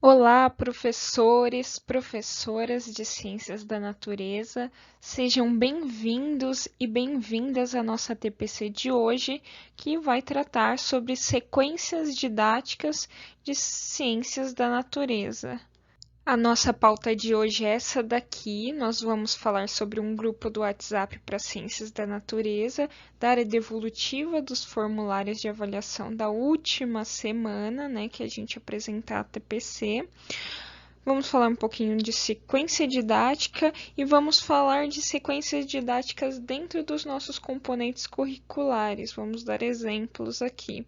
Olá, professores, professoras de Ciências da Natureza, sejam bem-vindos e bem-vindas à nossa TPC de hoje, que vai tratar sobre sequências didáticas de Ciências da Natureza. A nossa pauta de hoje é essa daqui. Nós vamos falar sobre um grupo do WhatsApp para Ciências da Natureza, da área devolutiva dos formulários de avaliação da última semana, né, que a gente apresentar a TPC. Vamos falar um pouquinho de sequência didática e vamos falar de sequências didáticas dentro dos nossos componentes curriculares. Vamos dar exemplos aqui.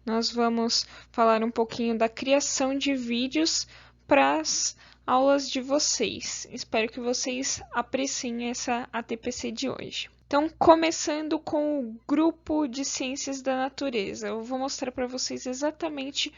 Nós vamos falar um pouquinho da criação de vídeos para as aulas de vocês. Espero que vocês apreciem essa ATPC de hoje. Então, começando com o grupo de Ciências da Natureza, eu vou mostrar para vocês exatamente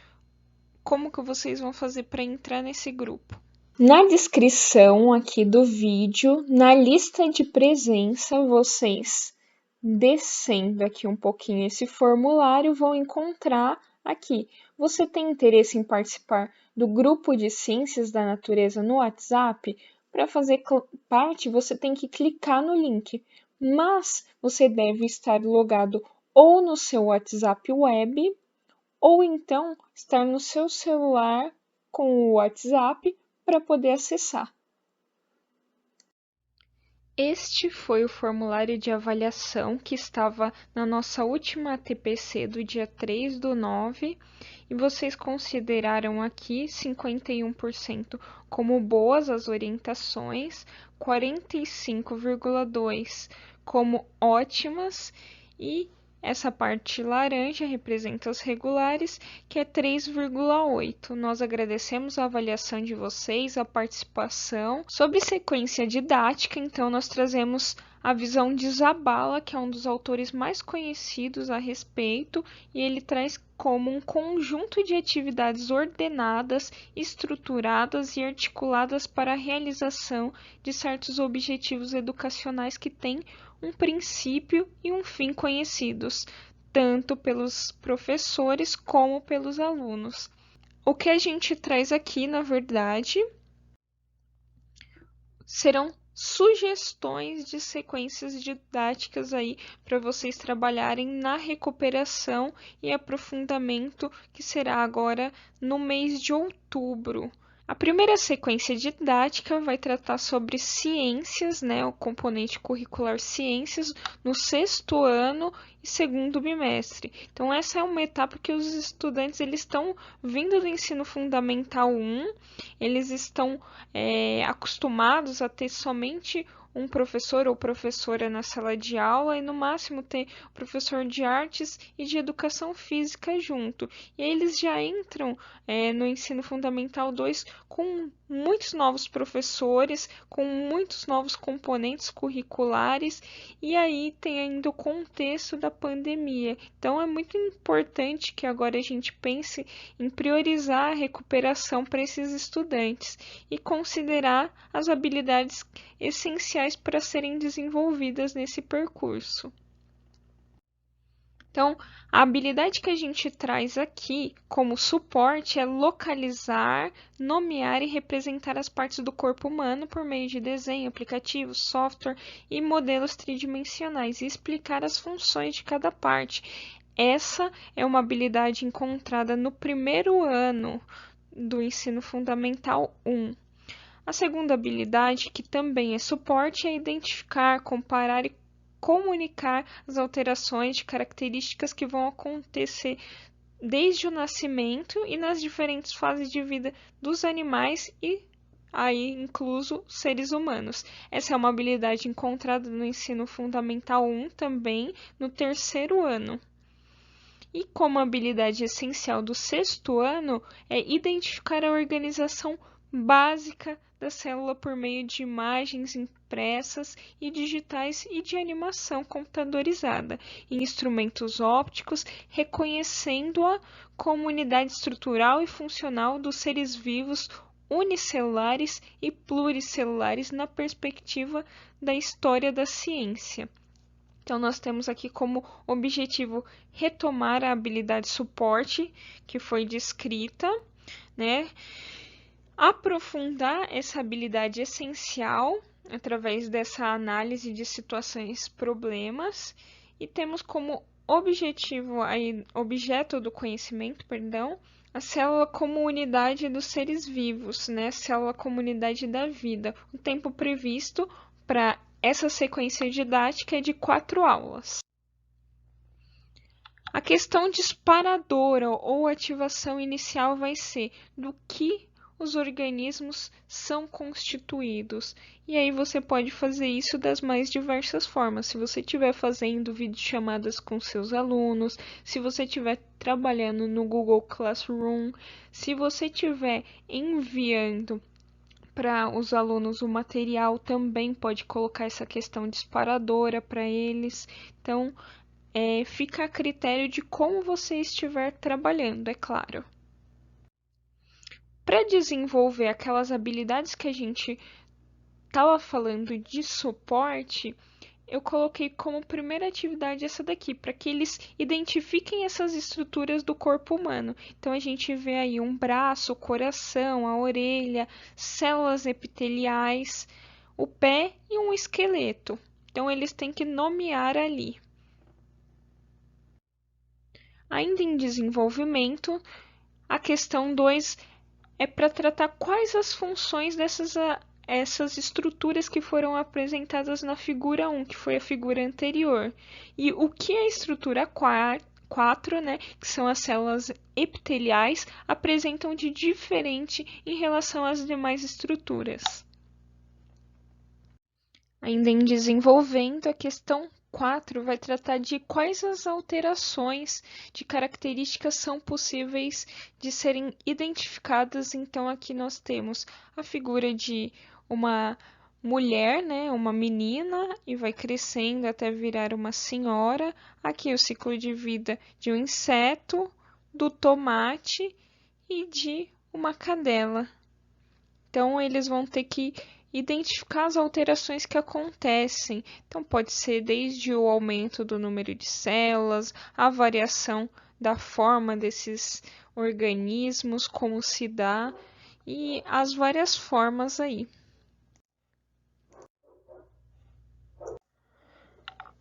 como que vocês vão fazer para entrar nesse grupo. Na descrição aqui do vídeo, na lista de presença, vocês descendo aqui um pouquinho esse formulário vão encontrar aqui. Você tem interesse em participar do grupo de Ciências da Natureza no WhatsApp? Para fazer parte, você tem que clicar no link, mas você deve estar logado ou no seu WhatsApp web ou então estar no seu celular com o WhatsApp para poder acessar. Este foi o formulário de avaliação que estava na nossa última TPC do dia 3/9 e vocês consideraram aqui 51% como boas as orientações, 45,2% como ótimas e essa parte laranja representa os regulares, que é 3,8. Nós agradecemos a avaliação de vocês, a participação. Sobre sequência didática, então, nós trazemos a visão de Zabala, que é um dos autores mais conhecidos a respeito, e ele traz como um conjunto de atividades ordenadas, estruturadas e articuladas para a realização de certos objetivos educacionais que têm um princípio e um fim conhecidos, tanto pelos professores como pelos alunos. O que a gente traz aqui, na verdade, serão sugestões de sequências didáticas aí para vocês trabalharem na recuperação e aprofundamento, que será agora no mês de outubro. A primeira sequência didática vai tratar sobre ciências, né, o componente curricular ciências, no 6º ano e 2º bimestre. Então, essa é uma etapa que os estudantes eles estão vindo do ensino fundamental 1, eles estão acostumados a ter somente um professor ou professora na sala de aula e no máximo ter professor de artes e de educação física junto. E aí eles já entram no ensino fundamental 2 com muitos novos professores, com muitos novos componentes curriculares e aí tem ainda o contexto da pandemia. Então é muito importante que agora a gente pense em priorizar a recuperação para esses estudantes e considerar as habilidades essenciais para serem desenvolvidas nesse percurso. Então, a habilidade que a gente traz aqui como suporte é localizar, nomear e representar as partes do corpo humano por meio de desenho, aplicativo, software e modelos tridimensionais e explicar as funções de cada parte. Essa é uma habilidade encontrada no primeiro ano do ensino fundamental 1. A segunda habilidade, que também é suporte, é identificar, comparar e comunicar as alterações de características que vão acontecer desde o nascimento e nas diferentes fases de vida dos animais e aí incluso seres humanos. Essa é uma habilidade encontrada no ensino fundamental 1 também, no 3º ano. E como habilidade essencial do 6º ano é identificar a organização básica da célula por meio de imagens impressas e digitais e de animação computadorizada em instrumentos ópticos, reconhecendo-a como unidade estrutural e funcional dos seres vivos unicelulares e pluricelulares na perspectiva da história da ciência. Então, nós temos aqui como objetivo retomar a habilidade suporte que foi descrita né? Aprofundar essa habilidade essencial através dessa análise de situações, problemas, e temos como objetivo, aí, objeto do conhecimento, perdão, a célula como unidade dos seres vivos, né? Célula como unidade da vida. O tempo previsto para essa sequência didática é de 4 aulas. A questão disparadora ou ativação inicial vai ser do que os organismos são constituídos. E aí você pode fazer isso das mais diversas formas. Se você estiver fazendo videochamadas com seus alunos, se você estiver trabalhando no Google Classroom, se você estiver enviando para os alunos o material, também pode colocar essa questão disparadora para eles. Então, fica a critério de como você estiver trabalhando, é claro. Para desenvolver aquelas habilidades que a gente estava falando de suporte, eu coloquei como primeira atividade essa daqui, para que eles identifiquem essas estruturas do corpo humano. Então, a gente vê aí um braço, o coração, a orelha, células epiteliais, o pé e um esqueleto. Então, eles têm que nomear ali. Ainda em desenvolvimento, a questão 2 é para tratar quais as funções essas estruturas que foram apresentadas na figura 1, que foi a figura anterior. E o que a estrutura 4, né, que são as células epiteliais, apresentam de diferente em relação às demais estruturas. Ainda em desenvolvendo, a questão 4 vai tratar de quais as alterações de características são possíveis de serem identificadas. Então, aqui nós temos a figura de uma mulher, né, uma menina, e vai crescendo até virar uma senhora. Aqui o ciclo de vida de um inseto, do tomate e de uma cadela. Então, eles vão ter que identificar as alterações que acontecem. Então, pode ser desde o aumento do número de células, a variação da forma desses organismos, como se dá, e as várias formas aí.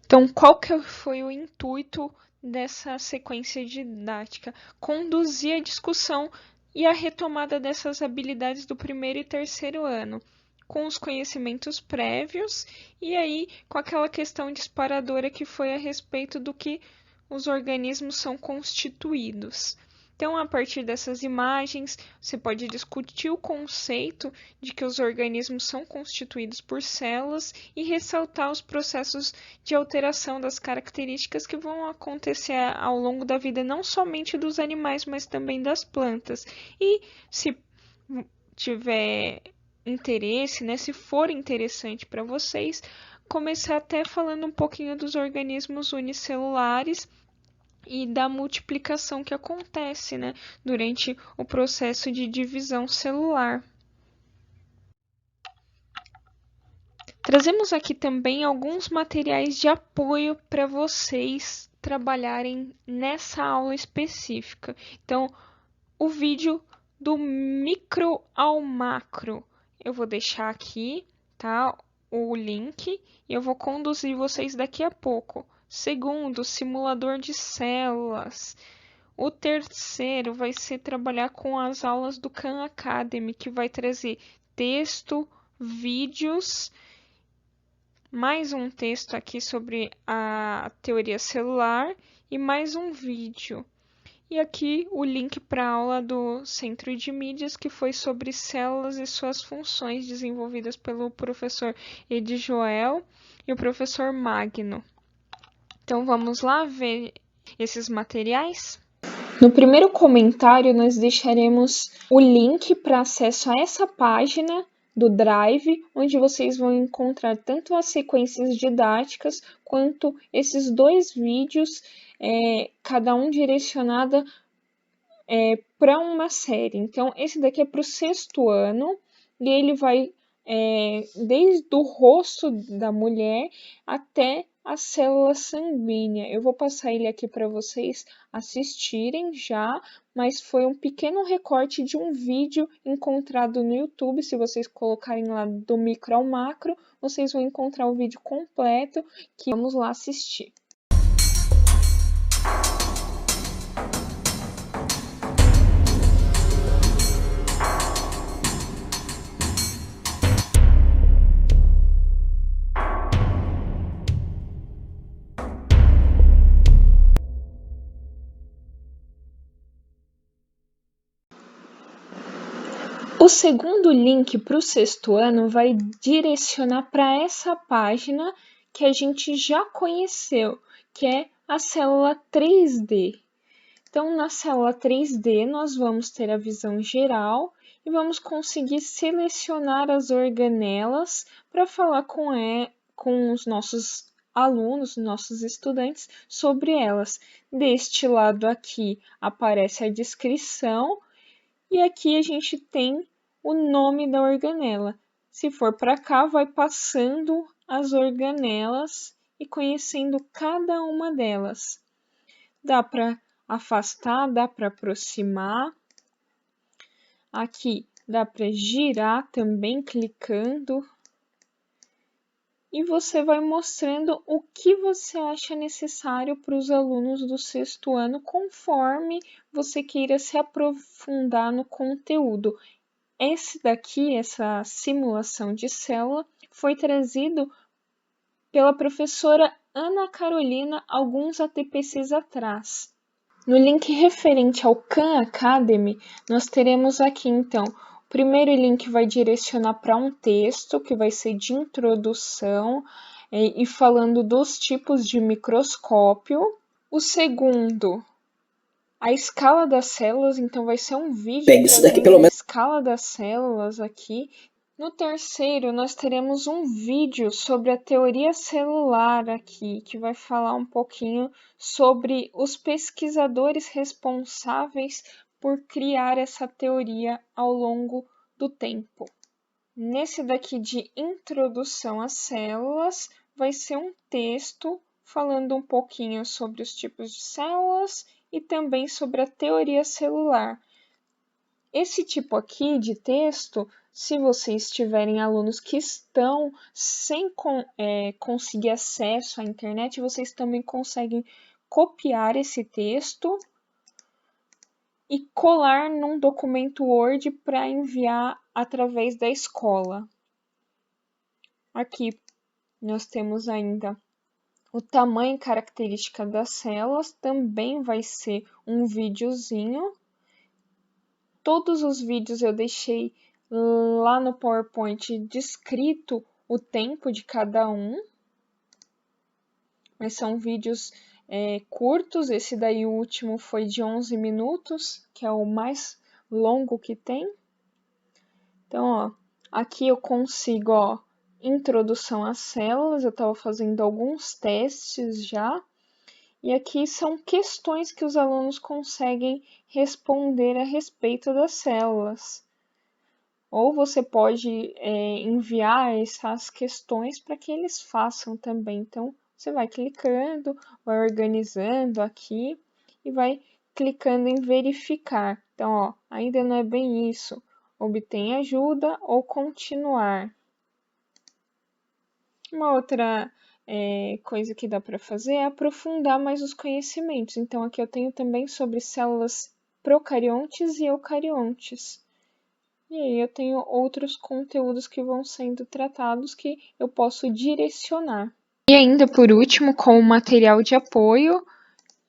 Então, qual que foi o intuito dessa sequência didática? Conduzir a discussão e a retomada dessas habilidades do primeiro e terceiro ano, com os conhecimentos prévios e aí com aquela questão disparadora que foi a respeito do que os organismos são constituídos. Então, a partir dessas imagens, você pode discutir o conceito de que os organismos são constituídos por células e ressaltar os processos de alteração das características que vão acontecer ao longo da vida, não somente dos animais, mas também das plantas. E se tiver interesse, né, se for interessante para vocês, começar até falando um pouquinho dos organismos unicelulares e da multiplicação que acontece, né, durante o processo de divisão celular. Trazemos aqui também alguns materiais de apoio para vocês trabalharem nessa aula específica. Então, o vídeo do micro ao macro, eu vou deixar aqui, tá? O link e eu vou conduzir vocês daqui a pouco. Segundo, simulador de células. O terceiro vai ser trabalhar com as aulas do Khan Academy, que vai trazer texto, vídeos, mais um texto aqui sobre a teoria celular e mais um vídeo. E aqui o link para a aula do Centro de Mídias, que foi sobre células e suas funções, desenvolvidas pelo professor Edi Joel e o professor Magno. Então, vamos lá ver esses materiais? No primeiro comentário, nós deixaremos o link para acesso a essa página do Drive, onde vocês vão encontrar tanto as sequências didáticas quanto esses 2 vídeos, cada um direcionado para uma série. Então, esse daqui é para o 6º ano e ele vai desde o rosto da mulher até a célula sanguínea. Eu vou passar ele aqui para vocês assistirem já, mas foi um pequeno recorte de um vídeo encontrado no YouTube. Se vocês colocarem lá do micro ao macro, vocês vão encontrar o vídeo completo, que vamos lá assistir. O segundo link para o sexto ano vai direcionar para essa página que a gente já conheceu, que é a célula 3D. Então, na célula 3D, nós vamos ter a visão geral e vamos conseguir selecionar as organelas para falar com os nossos alunos, nossos estudantes, sobre elas. Deste lado aqui aparece a descrição e aqui a gente tem o nome da organela. Se for para cá, vai passando as organelas e conhecendo cada uma delas. Dá para afastar, dá para aproximar. Aqui dá para girar também clicando. E você vai mostrando o que você acha necessário para os alunos do sexto ano, conforme você queira se aprofundar no conteúdo. Esse daqui, essa simulação de célula, foi trazido pela professora Ana Carolina alguns ATPCs atrás. No link referente ao Khan Academy, nós teremos aqui, então, o primeiro link vai direcionar para um texto, que vai ser de introdução, e falando dos tipos de microscópio. O segundo, a escala das células, então vai ser um vídeo trazendo a escala das células aqui. No terceiro, nós teremos um vídeo sobre a teoria celular aqui, que vai falar um pouquinho sobre os pesquisadores responsáveis por criar essa teoria ao longo do tempo. Nesse daqui de introdução às células, vai ser um texto falando um pouquinho sobre os tipos de células e também sobre a teoria celular. Esse tipo aqui de texto, se vocês tiverem alunos que estão sem conseguir acesso à internet, vocês também conseguem copiar esse texto e colar num documento Word para enviar através da escola. Aqui nós temos ainda o tamanho e característica das células, também vai ser um videozinho. Todos os vídeos eu deixei lá no PowerPoint descrito o tempo de cada um, mas são vídeos curtos. Esse daí, o último, foi de 11 minutos, que é o mais longo que tem. Então, ó, aqui eu consigo, ó, introdução às células, eu estava fazendo alguns testes já, e aqui são questões que os alunos conseguem responder a respeito das células. Ou você pode enviar essas questões para que eles façam também. Então, você vai clicando, vai organizando aqui e vai clicando em verificar. Então, ó, ainda não é bem isso. Obtém ajuda ou continuar. Uma outra coisa que dá para fazer é aprofundar mais os conhecimentos. Então, aqui eu tenho também sobre células procariontes e eucariontes. E aí eu tenho outros conteúdos que vão sendo tratados que eu posso direcionar. E ainda por último, com o material de apoio,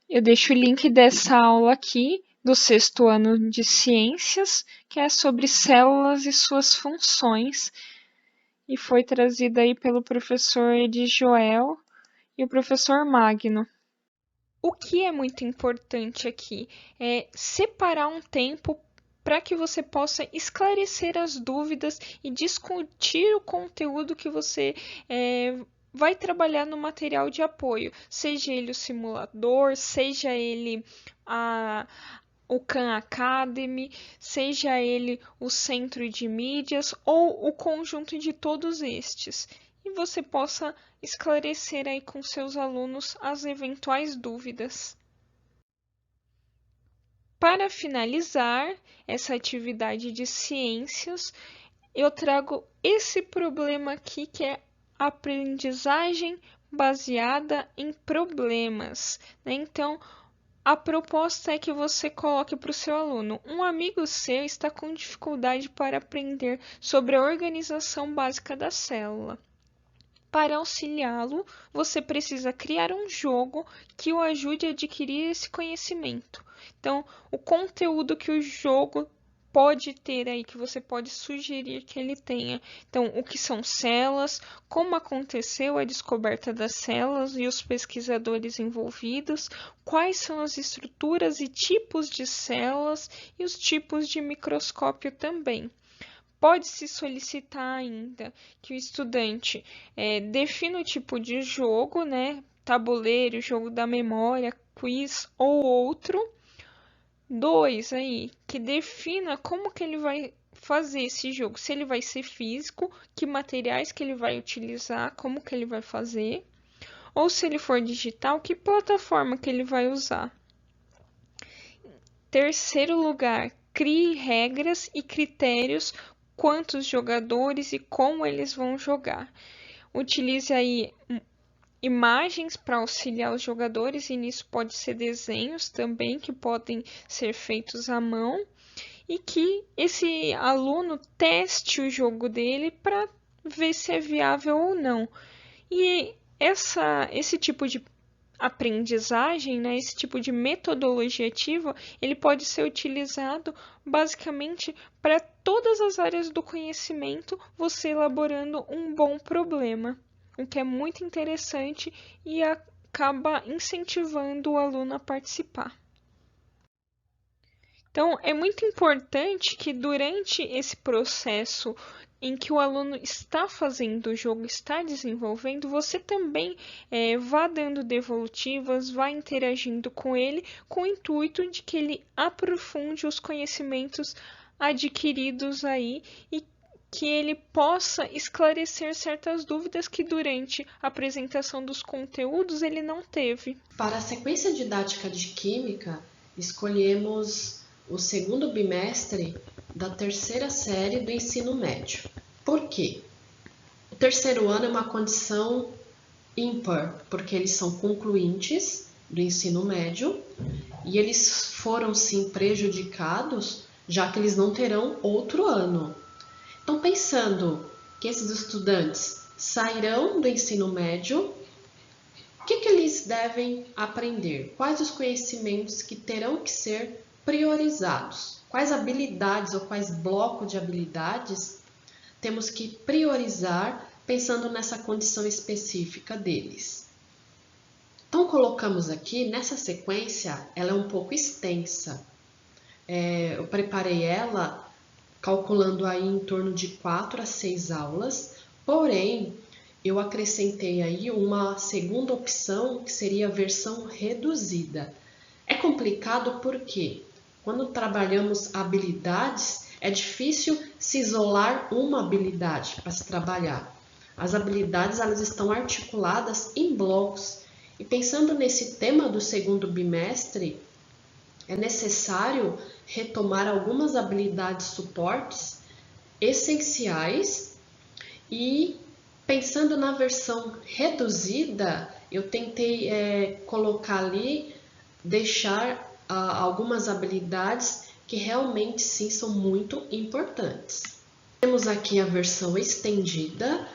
eu deixo o link dessa aula aqui do sexto ano de ciências, que é sobre células e suas funções, e foi trazida aí pelo professor Joel e o professor Magno. O que é muito importante aqui é separar um tempo para que você possa esclarecer as dúvidas e discutir o conteúdo que você vai trabalhar no material de apoio, seja ele o simulador, seja ele o Khan Academy, seja ele o centro de mídias ou o conjunto de todos estes, e você possa esclarecer aí com seus alunos as eventuais dúvidas. Para finalizar essa atividade de ciências, eu trago esse problema aqui que é aprendizagem baseada em problemas, né? Então, a proposta é que você coloque para o seu aluno: um amigo seu está com dificuldade para aprender sobre a organização básica da célula. Para auxiliá-lo, você precisa criar um jogo que o ajude a adquirir esse conhecimento. Então, o conteúdo que o jogo pode ter aí, que você pode sugerir que ele tenha. Então, o que são células, como aconteceu a descoberta das células e os pesquisadores envolvidos, quais são as estruturas e tipos de células e os tipos de microscópio também. Pode-se solicitar ainda que o estudante defina o tipo de jogo, né? Tabuleiro, jogo da memória, quiz ou outro. 2 aí, que defina como que ele vai fazer esse jogo, se ele vai ser físico, que materiais que ele vai utilizar, como que ele vai fazer, ou se ele for digital, que plataforma que ele vai usar. Terceiro lugar, crie regras e critérios, quantos jogadores e como eles vão jogar. Utilize aí imagens para auxiliar os jogadores, e nisso pode ser desenhos também que podem ser feitos à mão, e que esse aluno teste o jogo dele para ver se é viável ou não. E esse tipo de aprendizagem, né, esse tipo de metodologia ativa, ele pode ser utilizado basicamente para todas as áreas do conhecimento, você elaborando um bom problema, o que é muito interessante e acaba incentivando o aluno a participar. Então, é muito importante que durante esse processo em que o aluno está fazendo o jogo, está desenvolvendo, você também vá dando devolutivas, vá interagindo com ele, com o intuito de que ele aprofunde os conhecimentos adquiridos aí e que ele possa esclarecer certas dúvidas que durante a apresentação dos conteúdos ele não teve. Para a sequência didática de Química, escolhemos o segundo bimestre da terceira série do ensino médio. Por quê? O terceiro ano é uma condição ímpar, porque eles são concluintes do ensino médio e eles foram sim prejudicados, já que eles não terão outro ano. Então, pensando que esses estudantes sairão do ensino médio, o que eles devem aprender? Quais os conhecimentos que terão que ser priorizados? Quais habilidades ou quais blocos de habilidades temos que priorizar pensando nessa condição específica deles? Então, colocamos aqui, nessa sequência, ela é um pouco extensa. Eu preparei ela calculando aí em torno de 4 a 6 aulas, porém, eu acrescentei aí uma segunda opção, que seria a versão reduzida. É complicado porque, quando trabalhamos habilidades, é difícil se isolar uma habilidade para se trabalhar. As habilidades elas estão articuladas em blocos. E pensando nesse tema do segundo bimestre, é necessário retomar algumas habilidades suportes essenciais e pensando na versão reduzida, eu tentei colocar ali, deixar algumas habilidades que realmente sim são muito importantes. Temos aqui a versão estendida.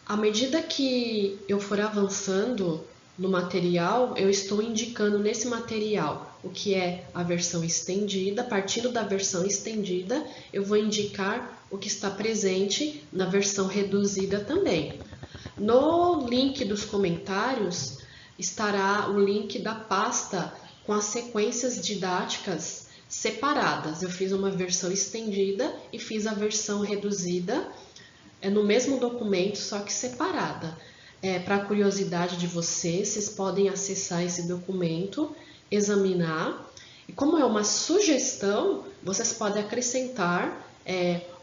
À medida que eu for avançando no material, eu estou indicando nesse material o que é a versão estendida. Partindo da versão estendida, eu vou indicar o que está presente na versão reduzida também. No link dos comentários estará o link da pasta com as sequências didáticas separadas. Eu fiz uma versão estendida e fiz a versão reduzida no mesmo documento, só que separada. Para a curiosidade de vocês, vocês podem acessar esse documento, examinar E como é uma sugestão, vocês podem acrescentar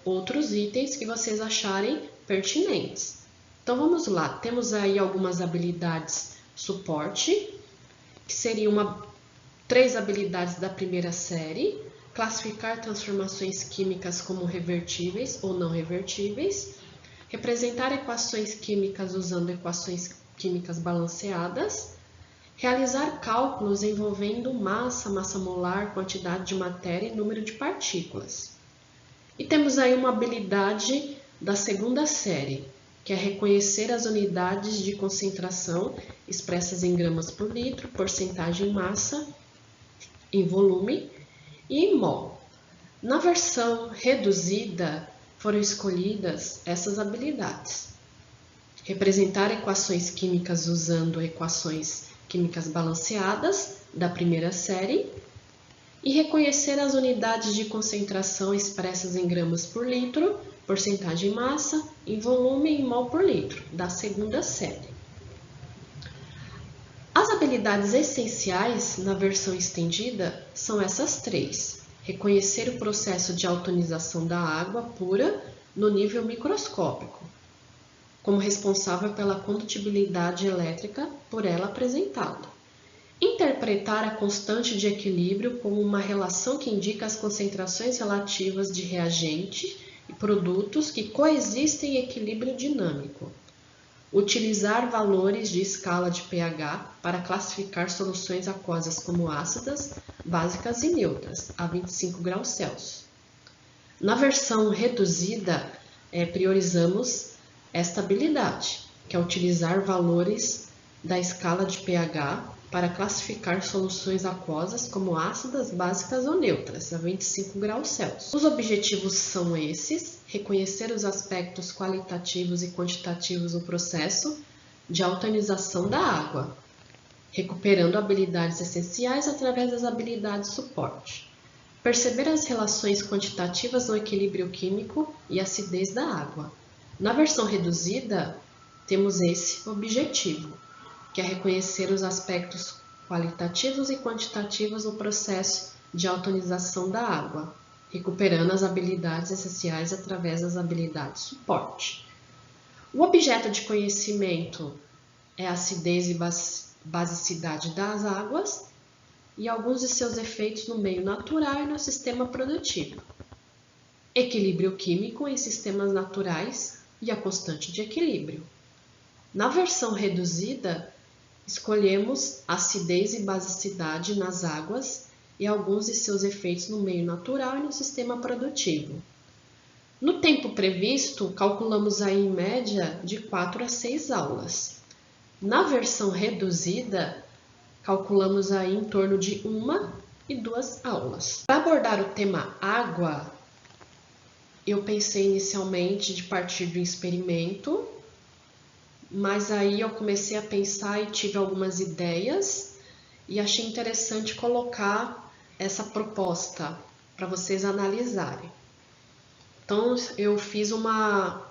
outros itens que vocês acharem pertinentes. Então vamos lá, temos aí algumas habilidades suporte, que seriam 3 habilidades da primeira série: classificar transformações químicas como revertíveis ou não revertíveis, representar equações químicas usando equações químicas balanceadas, realizar cálculos envolvendo massa, massa molar, quantidade de matéria e número de partículas. E temos aí uma habilidade da segunda série, que é reconhecer as unidades de concentração expressas em gramas por litro, porcentagem em massa, em volume e em mol. Na versão reduzida foram escolhidas essas habilidades: representar equações químicas usando equações químicas balanceadas da primeira série e reconhecer as unidades de concentração expressas em gramas por litro, porcentagem em massa, em volume e em mol por litro da segunda série. As habilidades essenciais na versão estendida são essas 3: reconhecer o processo de autonização da água pura no nível microscópico, como responsável pela condutibilidade elétrica por ela apresentada. Interpretar a constante de equilíbrio como uma relação que indica as concentrações relativas de reagentes e produtos que coexistem em equilíbrio dinâmico. Utilizar valores de escala de pH para classificar soluções aquosas como ácidas, básicas e neutras, a 25 graus Celsius. Na versão reduzida, priorizamos esta habilidade, que é utilizar valores da escala de pH para classificar soluções aquosas como ácidas, básicas ou neutras, a 25 graus Celsius. Os objetivos são esses: reconhecer os aspectos qualitativos e quantitativos do processo de autonização da água, recuperando habilidades essenciais através das habilidades suporte. Perceber as relações quantitativas no equilíbrio químico e acidez da água. Na versão reduzida, temos esse objetivo, que é reconhecer os aspectos qualitativos e quantitativos no processo de autonização da água, recuperando as habilidades essenciais através das habilidades suporte. O objeto de conhecimento é a acidez e basicidade das águas e alguns de seus efeitos no meio natural e no sistema produtivo. Equilíbrio químico em sistemas naturais e a constante de equilíbrio. Na versão reduzida, escolhemos acidez e basicidade nas águas e alguns de seus efeitos no meio natural e no sistema produtivo. No tempo previsto, calculamos aí em média de 4 a 6 aulas. Na versão reduzida, calculamos aí em torno de 1 e 2 aulas. Para abordar o tema água, eu pensei inicialmente de partir do experimento, mas aí eu comecei a pensar e tive algumas ideias e achei interessante colocar essa proposta para vocês analisarem. Então eu fiz uma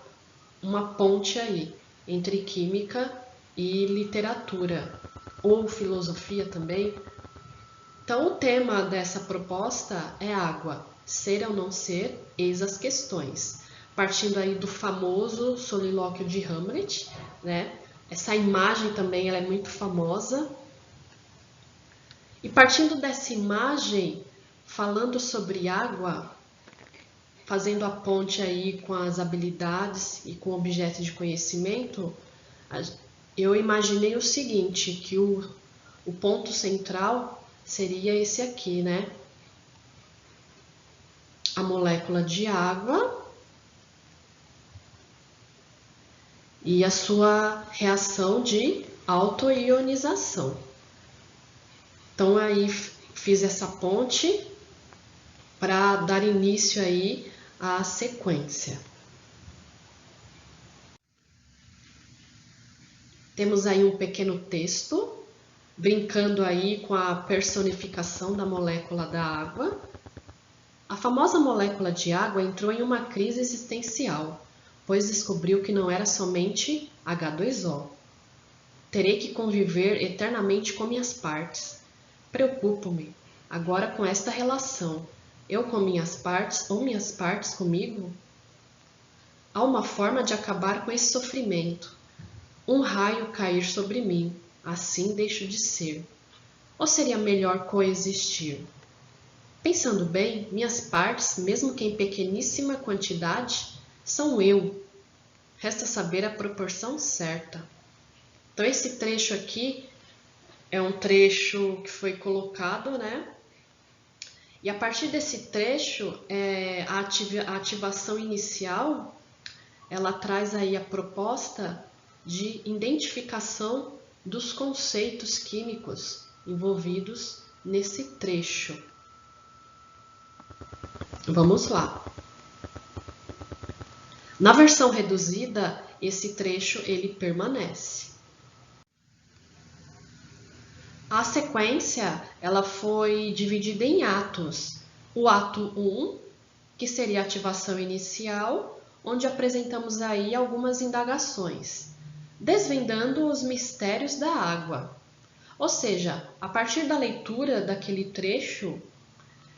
ponte aí entre química e literatura, ou filosofia também. Então o tema dessa proposta é água, ser ou não ser, eis as questões. Partindo aí do famoso solilóquio de Hamlet, né? Essa imagem também ela é muito famosa. E partindo dessa imagem, falando sobre água, fazendo a ponte aí com as habilidades e com objetos de conhecimento, eu imaginei o seguinte, que o ponto central seria esse aqui, né? A molécula de água e a sua reação de autoionização. Então aí fiz essa ponte para dar início aí à sequência. Temos aí um pequeno texto brincando aí com a personificação da molécula da água. A famosa molécula de água entrou em uma crise existencial, pois descobriu que não era somente H2O. Terei que conviver eternamente com minhas partes. Preocupo-me. agora com esta relação, eu com minhas partes ou minhas partes comigo? Há uma forma de acabar com esse sofrimento. Um raio cair sobre mim, assim deixo de ser. Ou seria melhor coexistir? Pensando bem, minhas partes, mesmo que em pequeníssima quantidade, são eu. Resta saber a proporção certa. Então, esse trecho aqui é um trecho que foi colocado, né? E a partir desse trecho, a ativação inicial, ela traz aí a proposta de identificação dos conceitos químicos envolvidos nesse trecho. Vamos lá. Na versão reduzida, esse trecho ele permanece. A sequência ela foi dividida em atos. O ato 1, que seria a ativação inicial, onde apresentamos aí algumas indagações, desvendando os mistérios da água. Ou seja, a partir da leitura daquele trecho,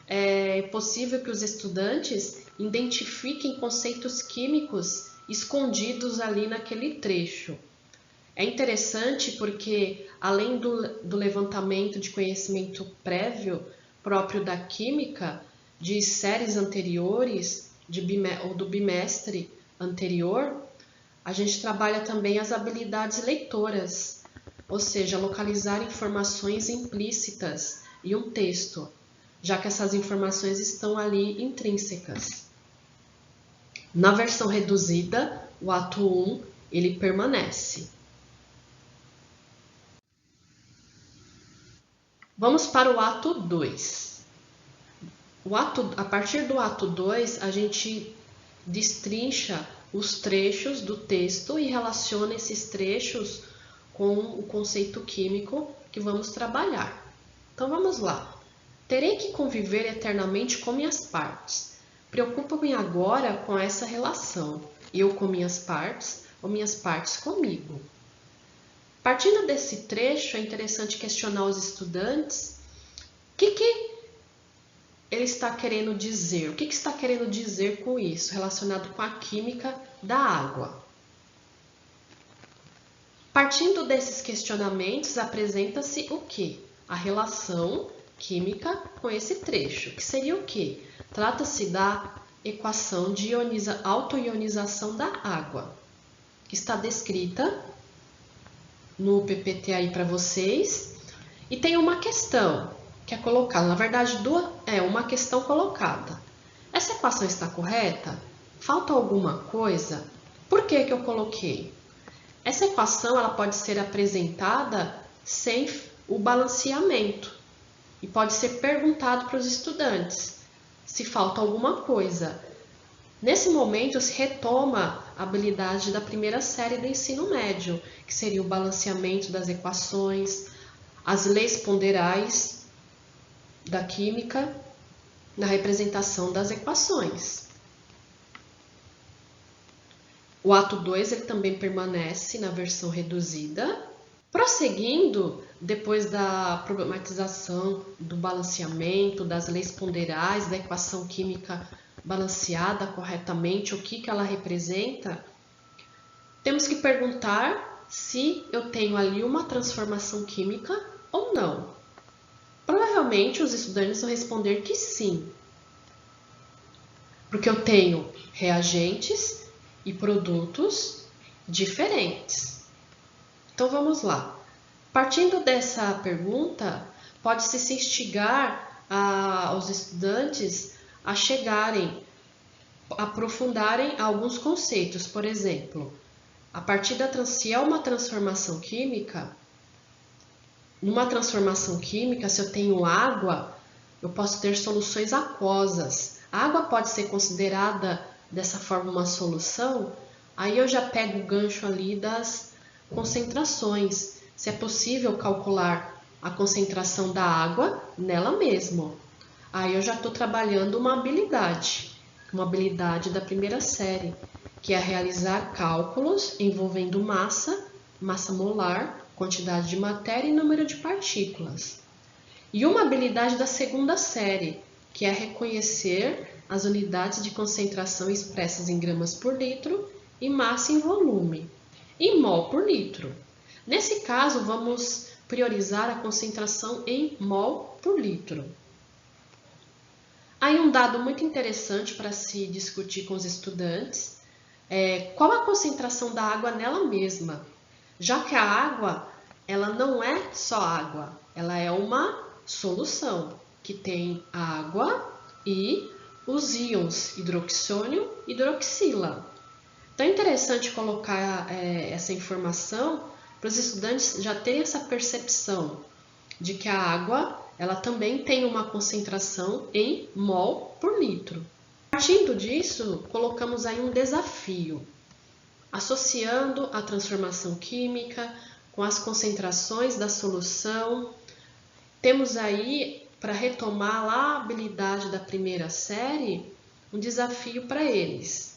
é possível que os estudantes identifiquem conceitos químicos escondidos ali naquele trecho. É interessante porque, além do levantamento de conhecimento prévio próprio da química, de séries anteriores, ou do bimestre anterior, a gente trabalha também as habilidades leitoras, ou seja, localizar informações implícitas em um texto, já que essas informações estão ali intrínsecas. Na versão reduzida, o ato 1 ele permanece. Vamos para o ato 2. A partir do ato 2, a gente destrincha os trechos do texto e relaciona esses trechos com o conceito químico que vamos trabalhar. Então vamos lá. Terei que conviver eternamente com minhas partes. Preocupo-me agora com essa relação, eu com minhas partes ou minhas partes comigo. Partindo desse trecho, é interessante questionar os estudantes o que ele está querendo dizer, o que está querendo dizer com isso, relacionado com a química da água. Partindo desses questionamentos, apresenta-se o quê? A relação química com esse trecho, que seria o quê? Trata-se da equação de autoionização da água, que está descrita no PPT aí para vocês, e tem uma questão que é colocada, na verdade uma questão colocada. Essa equação está correta? Falta alguma coisa? Por que eu coloquei? Essa equação ela pode ser apresentada sem o balanceamento e pode ser perguntado para os estudantes se falta alguma coisa. Nesse momento se retoma a habilidade da primeira série do ensino médio, que seria o balanceamento das equações, as leis ponderais da química, na representação das equações. O ato 2 ele também permanece na versão reduzida. Prosseguindo, depois da problematização do balanceamento, das leis ponderais, da equação química balanceada corretamente, o que ela representa, temos que perguntar se eu tenho ali uma transformação química ou não. Provavelmente os estudantes vão responder que sim, porque eu tenho reagentes e produtos diferentes. Então vamos lá. Partindo dessa pergunta, pode-se se instigar aos estudantes a chegarem, aprofundarem alguns conceitos. Por exemplo, a partir se é uma transformação química, numa transformação química, se eu tenho água, eu posso ter soluções aquosas. A água pode ser considerada dessa forma uma solução? Aí eu já pego o gancho ali das concentrações. Se é possível calcular a concentração da água nela mesma. Aí eu já estou trabalhando uma habilidade da primeira série, que é realizar cálculos envolvendo massa molar, quantidade de matéria e número de partículas. E uma habilidade da segunda série, que é reconhecer as unidades de concentração expressas em gramas por litro e massa em volume, e mol por litro. Nesse caso, vamos priorizar a concentração em mol por litro. Aí um dado muito interessante para se discutir com os estudantes é qual a concentração da água nela mesma, já que a água ela não é só água, ela é uma solução que tem água e os íons hidroxônio e hidroxila. Então é interessante colocar essa informação para os estudantes já terem essa percepção de que a água ela também tem uma concentração em mol por litro. Partindo disso, colocamos aí um desafio, associando a transformação química com as concentrações da solução. Temos aí, para retomar lá a habilidade da primeira série, um desafio para eles.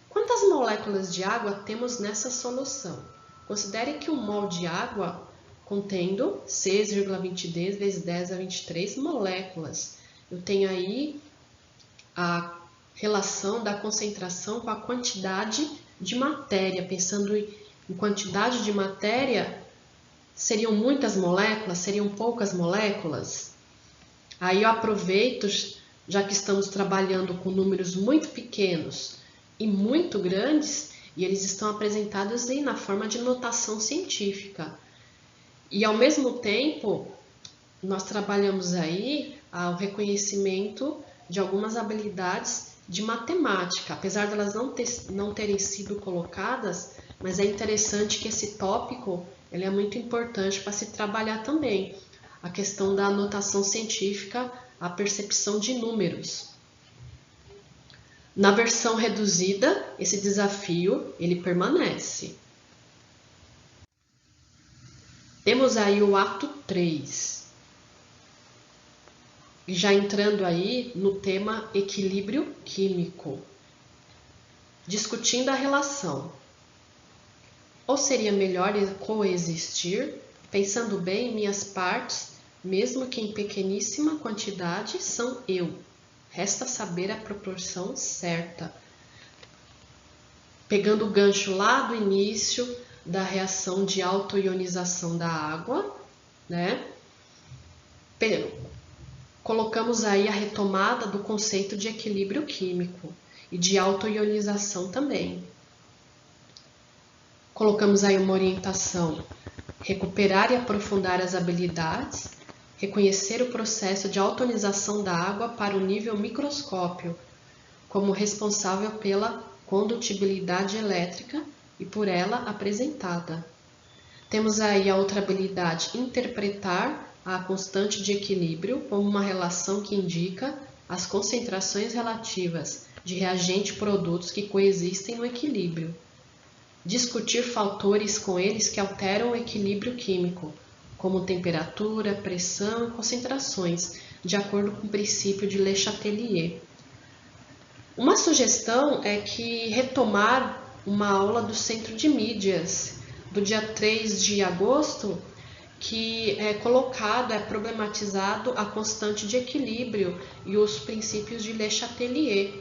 Quantas moléculas de água temos nessa solução? Considere que um mol de água contendo 6,20 vezes 10 a 23 moléculas. Eu tenho aí a relação da concentração com a quantidade de matéria. Pensando em quantidade de matéria, seriam muitas moléculas? Seriam poucas moléculas? Aí eu aproveito, já que estamos trabalhando com números muito pequenos e muito grandes, e eles estão apresentados aí na forma de notação científica. E ao mesmo tempo, nós trabalhamos aí o reconhecimento de algumas habilidades de matemática, apesar de elas não terem sido colocadas, mas é interessante que esse tópico ele é muito importante para se trabalhar também, a questão da notação científica, a percepção de números. Na versão reduzida, esse desafio ele permanece. Temos aí o ato 3, já entrando aí no tema equilíbrio químico, discutindo a relação. Ou seria melhor coexistir, pensando bem, minhas partes, mesmo que em pequeníssima quantidade, são eu. Resta saber a proporção certa. Pegando o gancho lá do início da reação de autoionização da água, né? Colocamos aí a retomada do conceito de equilíbrio químico e de autoionização também. Colocamos aí uma orientação: recuperar e aprofundar as habilidades, reconhecer o processo de autoionização da água para o nível microscópio, como responsável pela condutibilidade elétrica e por ela apresentada. Temos aí a outra habilidade: interpretar a constante de equilíbrio como uma relação que indica as concentrações relativas de reagente e produtos que coexistem no equilíbrio. Discutir fatores com eles que alteram o equilíbrio químico, como temperatura, pressão e concentrações, de acordo com o princípio de Le Chatelier. Uma sugestão é que retomar uma aula do Centro de Mídias, do dia 3 de agosto, que é problematizado a constante de equilíbrio e os princípios de Le Chatelier.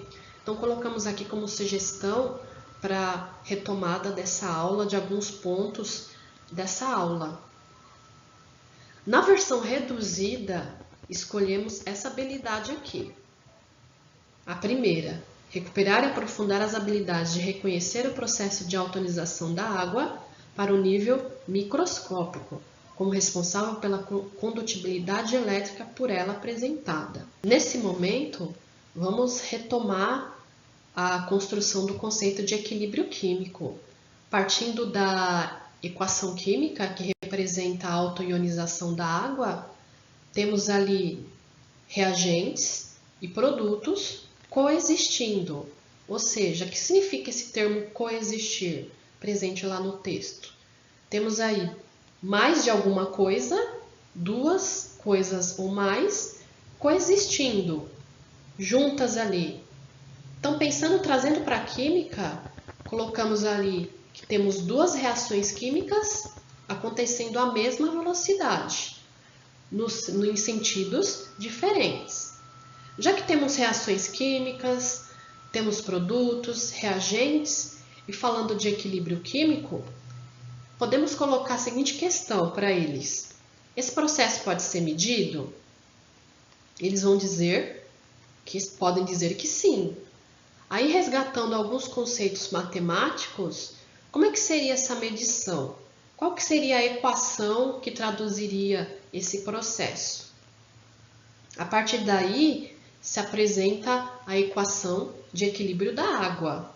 Então, colocamos aqui como sugestão para retomada dessa aula, de alguns pontos dessa aula. Na versão reduzida, escolhemos essa habilidade aqui. A primeira, recuperar e aprofundar as habilidades de reconhecer o processo de autoionização da água para o nível microscópico, como responsável pela condutibilidade elétrica por ela apresentada. Nesse momento, vamos retomar a construção do conceito de equilíbrio químico, partindo da equação química que representa a autoionização da água. Temos ali reagentes e produtos coexistindo. Ou seja, o que significa esse termo coexistir, presente lá no texto? Temos aí mais de alguma coisa, duas coisas ou mais, coexistindo, juntas ali. Então, trazendo para a química, colocamos ali que temos duas reações químicas acontecendo à mesma velocidade. em sentidos diferentes. Já que temos reações químicas, temos produtos, reagentes, e falando de equilíbrio químico, podemos colocar a seguinte questão para eles. Esse processo pode ser medido? Eles vão dizer que podem dizer que sim. Aí, resgatando alguns conceitos matemáticos, como é que seria essa medição? Qual que seria a equação que traduziria esse processo? A partir daí, se apresenta a equação de equilíbrio da água,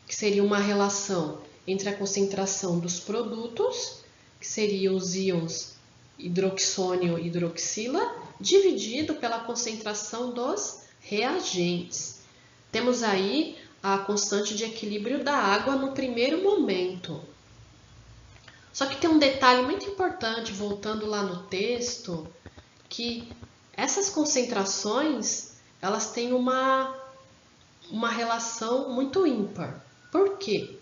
que seria uma relação entre a concentração dos produtos, que seriam os íons hidroxônio e hidroxila, dividido pela concentração dos reagentes. Temos aí a constante de equilíbrio da água no primeiro momento. Só que tem um detalhe muito importante, voltando lá no texto, que essas concentrações, elas têm uma relação muito ímpar. Por quê?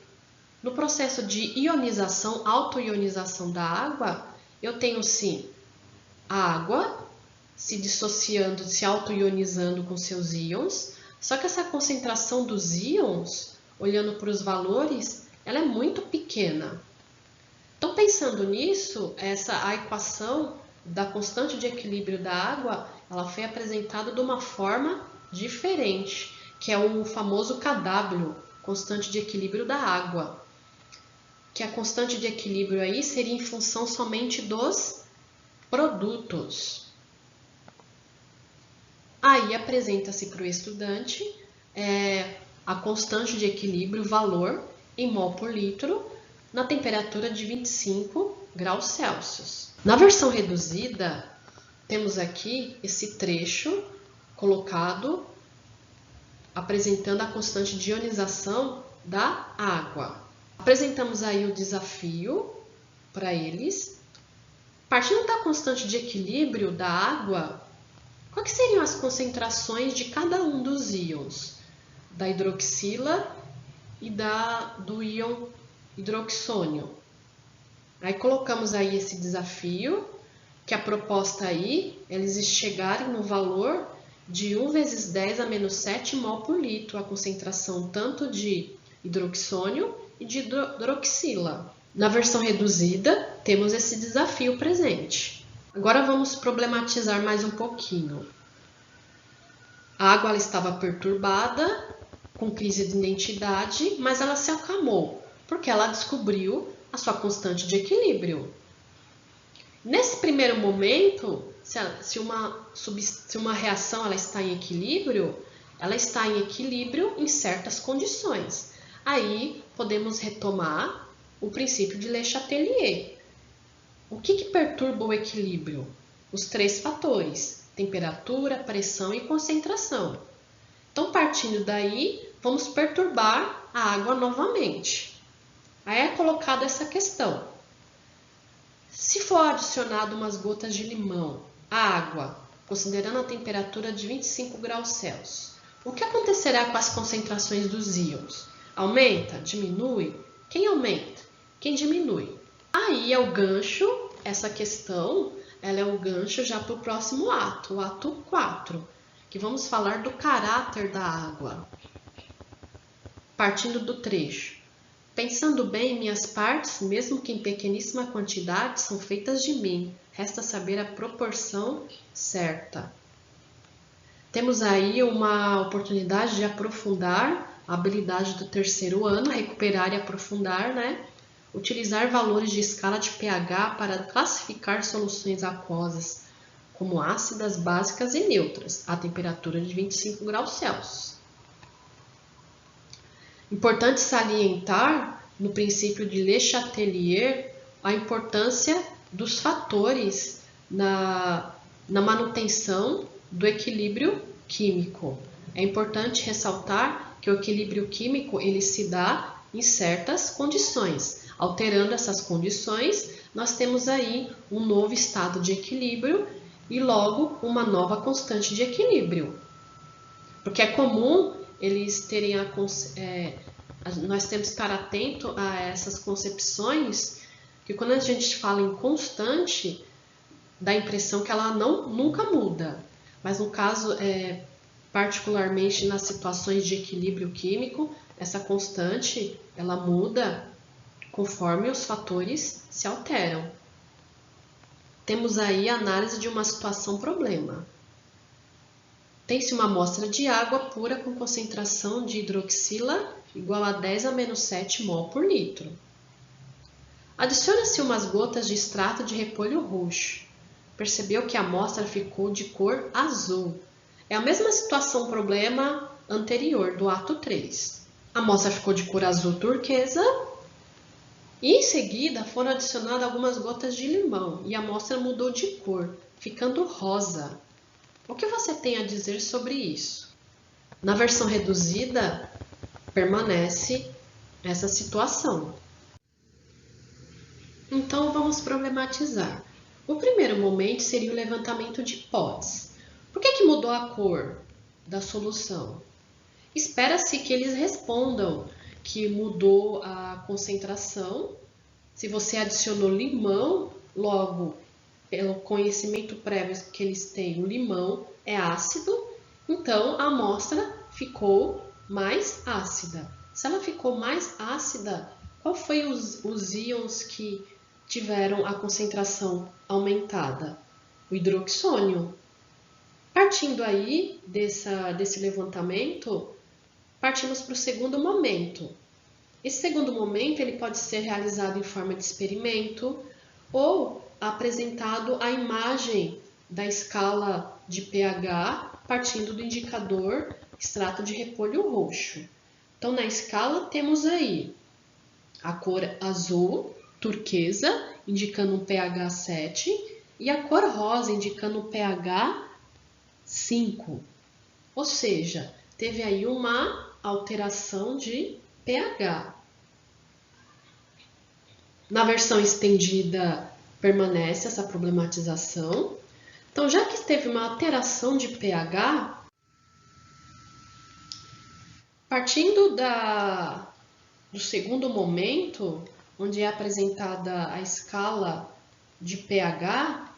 No processo de ionização, autoionização da água, eu tenho sim a água se dissociando, se autoionizando com seus íons, só que essa concentração dos íons, olhando para os valores, ela é muito pequena. Então, pensando nisso, a equação da constante de equilíbrio da água, ela foi apresentada de uma forma diferente, que é o famoso Kw, constante de equilíbrio da água. Que a constante de equilíbrio aí seria em função somente dos produtos. Aí apresenta-se para o estudante a constante de equilíbrio, valor em mol por litro, na temperatura de 25 graus Celsius. Na versão reduzida, temos aqui esse trecho colocado apresentando a constante de ionização da água. Apresentamos aí o desafio para eles. Partindo da constante de equilíbrio da água, quais seriam as concentrações de cada um dos íons? Da hidroxila e do íon hidroxônio. Aí colocamos aí esse desafio, que a proposta aí é eles chegarem no valor de 1 vezes 10 a menos 7 mol por litro, a concentração tanto de hidroxônio e de hidroxila. Na versão reduzida, temos esse desafio presente. Agora vamos problematizar mais um pouquinho. A água ela estava perturbada, com crise de identidade, mas ela se acalmou, porque ela descobriu a sua constante de equilíbrio. Nesse primeiro momento, se uma reação ela está em equilíbrio em certas condições. Aí podemos retomar o princípio de Le Chatelier. O que perturba o equilíbrio? Os 3 fatores: temperatura, pressão e concentração. Então, partindo daí, vamos perturbar a água novamente. Aí é colocada essa questão. Se for adicionado umas gotas de limão à água, considerando a temperatura de 25 graus Celsius, o que acontecerá com as concentrações dos íons? Aumenta? Diminui? Quem aumenta? Quem diminui? Aí é o gancho, essa questão, ela é o gancho já para o próximo ato, o ato 4, que vamos falar do caráter da água. Partindo do trecho. Pensando bem, minhas partes, mesmo que em pequeníssima quantidade, são feitas de mim. Resta saber a proporção certa. Temos aí uma oportunidade de aprofundar a habilidade do terceiro ano, recuperar e aprofundar, né? Utilizar valores de escala de pH para classificar soluções aquosas, como ácidas, básicas e neutras, a temperatura de 25 graus Celsius. Importante salientar, no princípio de Le Chatelier, a importância dos fatores na manutenção do equilíbrio químico. É importante ressaltar que o equilíbrio químico ele se dá em certas condições. Alterando essas condições, nós temos aí um novo estado de equilíbrio e logo uma nova constante de equilíbrio. Porque é comum eles terem nós temos que estar atento a essas concepções, que quando a gente fala em constante, dá a impressão que ela nunca muda. Mas no caso, particularmente nas situações de equilíbrio químico, essa constante ela muda conforme os fatores se alteram. Temos aí a análise de uma situação problema. Tem-se uma amostra de água pura com concentração de hidroxila igual a 10 a menos 7 mol por litro. Adiciona-se umas gotas de extrato de repolho roxo. Percebeu que a amostra ficou de cor azul. É a mesma situação problema anterior, do ato 3. A amostra ficou de cor azul turquesa e em seguida foram adicionadas algumas gotas de limão e a amostra mudou de cor, ficando rosa. O que você tem a dizer sobre isso? Na versão reduzida, permanece essa situação. Então, vamos problematizar. O primeiro momento seria o levantamento de hipóteses. Por que mudou a cor da solução? Espera-se que eles respondam que mudou a concentração. Se você adicionou limão, logo, pelo conhecimento prévio que eles têm, o limão é ácido, então a amostra ficou mais ácida. Se ela ficou mais ácida, qual foi os íons que tiveram a concentração aumentada? O hidroxônio. Partindo aí desse levantamento, partimos para o segundo momento. Esse segundo momento ele pode ser realizado em forma de experimento ou apresentado a imagem da escala de pH partindo do indicador extrato de repolho roxo. Então, na escala temos aí a cor azul, turquesa, indicando um pH 7, e a cor rosa, indicando um pH 5. Ou seja, teve aí uma alteração de pH. Na versão estendida, permanece essa problematização. Então, já que teve uma alteração de pH, partindo do segundo momento, onde é apresentada a escala de pH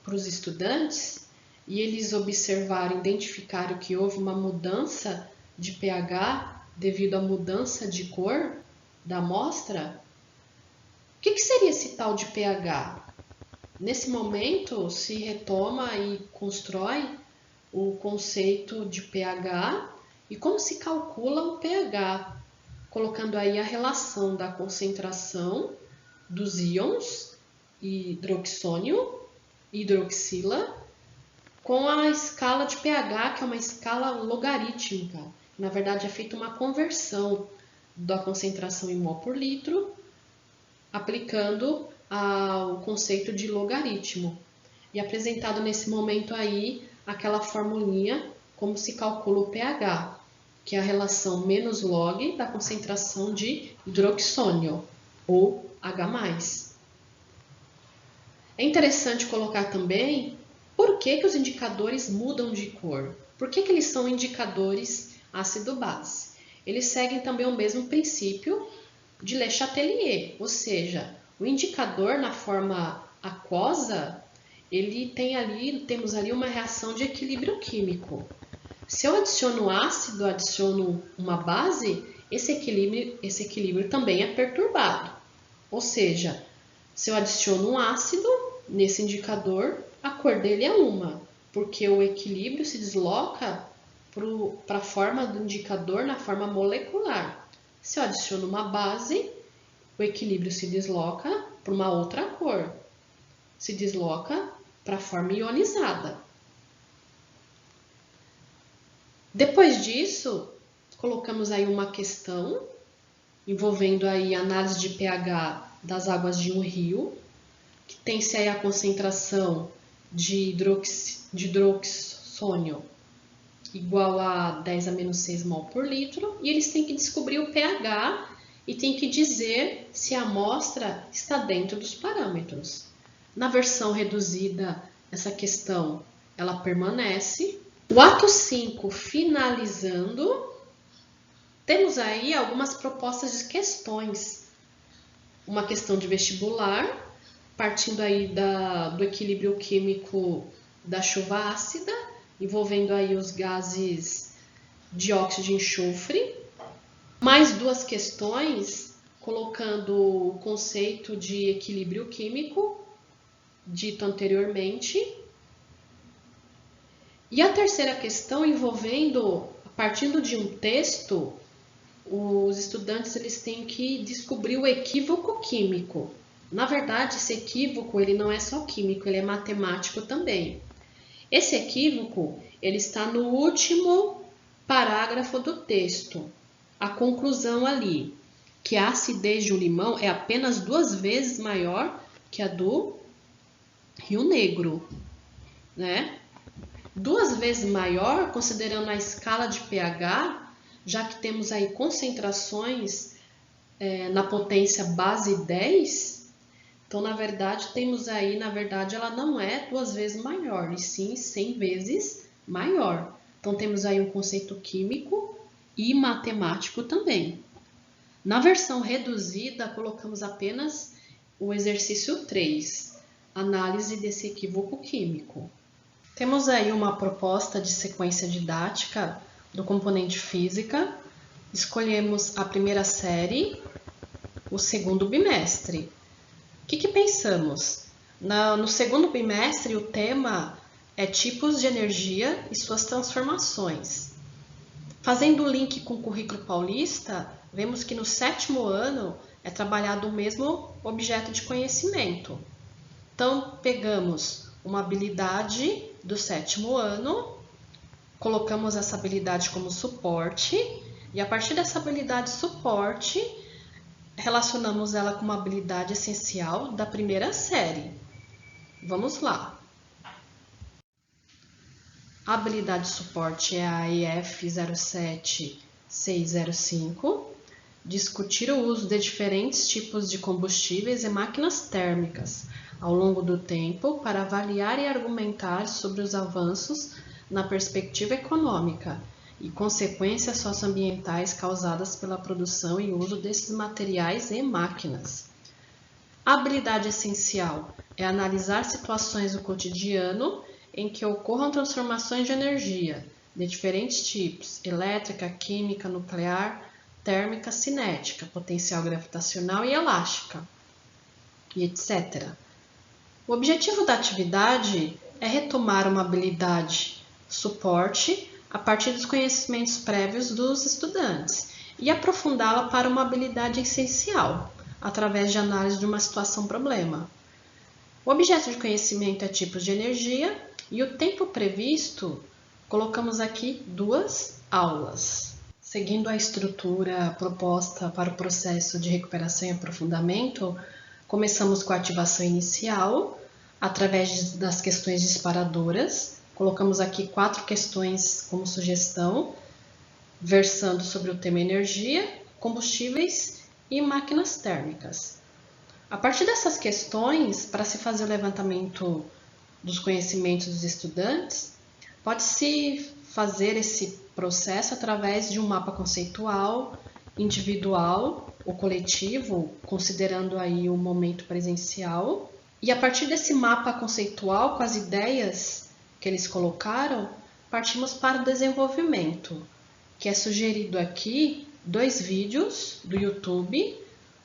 para os estudantes, e eles observarem, identificaram que houve uma mudança de pH devido à mudança de cor da amostra, o que seria esse tal de pH? Nesse momento, se retoma e constrói o conceito de pH e como se calcula o pH, colocando aí a relação da concentração dos íons hidroxônio e hidroxila com a escala de pH, que é uma escala logarítmica. Na verdade, é feita uma conversão da concentração em mol por litro, aplicando o conceito de logaritmo. E apresentado nesse momento aí, aquela formulinha, como se calcula o pH, que é a relação menos log da concentração de hidroxônio, ou H+. É interessante colocar também por que os indicadores mudam de cor. Por que eles são indicadores ácido-base? Eles seguem também o mesmo princípio de Le Chatelier, ou seja, o indicador na forma aquosa, temos ali uma reação de equilíbrio químico. Se eu adiciono ácido, adiciono uma base, esse equilíbrio também é perturbado. Ou seja, se eu adiciono um ácido nesse indicador, a cor dele é uma, porque o equilíbrio se desloca para a forma do indicador na forma molecular. Se eu adiciono uma base, o equilíbrio se desloca para uma outra cor, se desloca para a forma ionizada. Depois disso, colocamos aí uma questão envolvendo aí análise de pH das águas de um rio, que tem-se aí a concentração de hidroxônio igual a 10 a menos 6 mol por litro, e eles têm que descobrir o pH e têm que dizer se a amostra está dentro dos parâmetros. Na versão reduzida, essa questão ela permanece. O ato 5, finalizando, temos aí algumas propostas de questões. Uma questão de vestibular, partindo aí do equilíbrio químico da chuva ácida, envolvendo aí os gases dióxido de enxofre. Mais duas questões, colocando o conceito de equilíbrio químico, dito anteriormente. E a terceira questão envolvendo, partindo de um texto, os estudantes eles têm que descobrir o equívoco químico. Na verdade, esse equívoco ele não é só químico, ele é matemático também. Esse equívoco ele está no último parágrafo do texto. A conclusão ali, que a acidez de um limão é apenas 2 vezes maior que a do Rio Negro, né? 2 vezes maior, considerando a escala de pH, já que temos aí concentrações na potência base 10, então, na verdade, ela não é 2 vezes maior, e sim 100 vezes maior. Então, temos aí um conceito químico e matemático também. Na versão reduzida, colocamos apenas o exercício 3, análise desse equívoco químico. Temos aí uma proposta de sequência didática do componente física. Escolhemos a primeira série, o segundo bimestre. O que pensamos? No segundo bimestre, o tema é tipos de energia e suas transformações. Fazendo o link com o currículo paulista, vemos que no 7º ano é trabalhado o mesmo objeto de conhecimento. Então, pegamos uma habilidade do 7º ano, colocamos essa habilidade como suporte, e a partir dessa habilidade suporte, relacionamos ela com uma habilidade essencial da primeira série. Vamos lá. A habilidade suporte é a EF 07605, discutir o uso de diferentes tipos de combustíveis e máquinas térmicas ao longo do tempo para avaliar e argumentar sobre os avanços na perspectiva econômica e consequências socioambientais causadas pela produção e uso desses materiais e máquinas. A habilidade essencial é analisar situações do cotidiano em que ocorram transformações de energia de diferentes tipos: elétrica, química, nuclear, térmica, cinética, potencial gravitacional e elástica, e etc. O objetivo da atividade é retomar uma habilidade suporte a partir dos conhecimentos prévios dos estudantes e aprofundá-la para uma habilidade essencial, através de análise de uma situação-problema. O objeto de conhecimento é tipos de energia e o tempo previsto, colocamos aqui 2 aulas. Seguindo a estrutura proposta para o processo de recuperação e aprofundamento, começamos com a ativação inicial, através das questões disparadoras. Colocamos aqui 4 questões como sugestão, versando sobre o tema energia, combustíveis e máquinas térmicas. A partir dessas questões, para se fazer o levantamento dos conhecimentos dos estudantes, pode-se fazer esse processo através de um mapa conceitual, individual ou coletivo, considerando aí o momento presencial. E a partir desse mapa conceitual, com as ideias que eles colocaram, partimos para o desenvolvimento, que é sugerido aqui 2 vídeos do YouTube,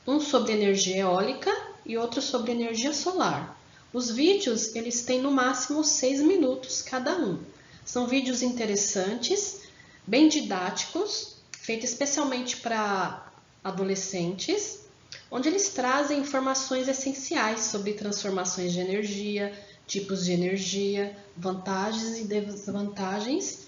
um sobre energia eólica e outro sobre energia solar. Os vídeos eles têm no máximo 6 minutos cada um. São vídeos interessantes, bem didáticos, feitos especialmente para adolescentes, onde eles trazem informações essenciais sobre transformações de energia, tipos de energia, vantagens e desvantagens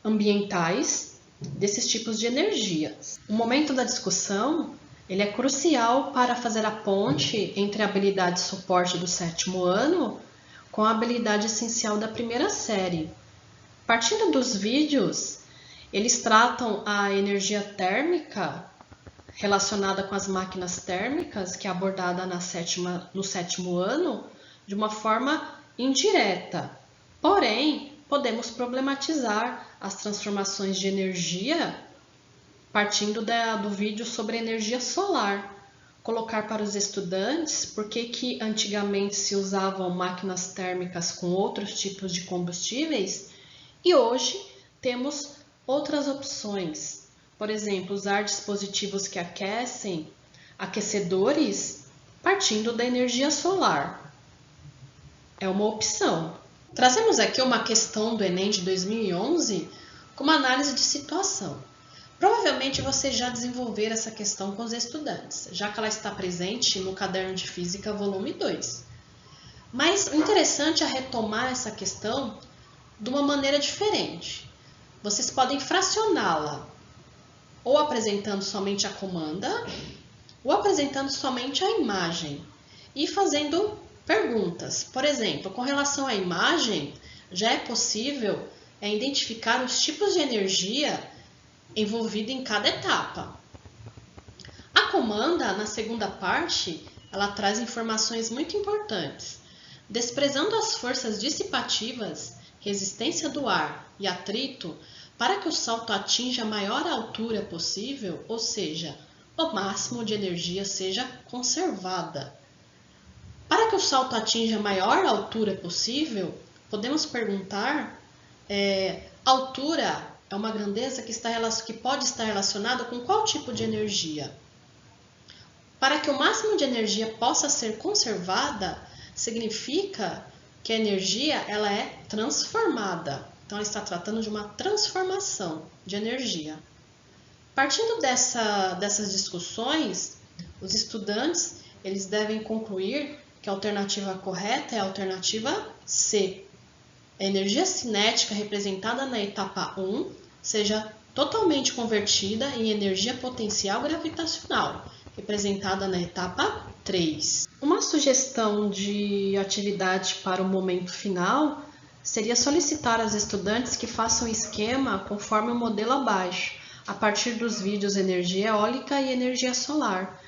ambientais desses tipos de energia. O momento da discussão ele é crucial para fazer a ponte entre a habilidade suporte do 7º ano com a habilidade essencial da primeira série. Partindo dos vídeos, eles tratam a energia térmica relacionada com as máquinas térmicas, que é abordada no 7º ano, de uma forma indireta. Porém, podemos problematizar as transformações de energia partindo do vídeo sobre energia solar, colocar para os estudantes por que antigamente se usavam máquinas térmicas com outros tipos de combustíveis e hoje temos outras opções. Por exemplo, usar dispositivos que aquecem, aquecedores, partindo da energia solar. É uma opção. Trazemos aqui uma questão do Enem de 2011 com uma análise de situação. Provavelmente você já desenvolveu essa questão com os estudantes, já que ela está presente no Caderno de Física, volume 2. Mas o interessante é retomar essa questão de uma maneira diferente. Vocês podem fracioná-la, ou apresentando somente a comanda, ou apresentando somente a imagem, e fazendo perguntas. Por exemplo, com relação à imagem, já é possível identificar os tipos de energia envolvida em cada etapa. A comanda, na segunda parte, ela traz informações muito importantes. Desprezando as forças dissipativas, resistência do ar e atrito, para que o salto atinja a maior altura possível, ou seja, o máximo de energia seja conservada. Para que o salto atinja a maior altura possível, podemos perguntar, altura é uma grandeza que pode estar relacionada com qual tipo de energia? Para que o máximo de energia possa ser conservada, significa que a energia ela é transformada. Então, ela está tratando de uma transformação de energia. Partindo dessas discussões, os estudantes eles devem concluir que a alternativa correta é a alternativa C. A energia cinética representada na etapa 1 seja totalmente convertida em energia potencial gravitacional, representada na etapa 3. Uma sugestão de atividade para o momento final seria solicitar aos estudantes que façam esquema conforme o modelo abaixo, a partir dos vídeos energia eólica e energia solar.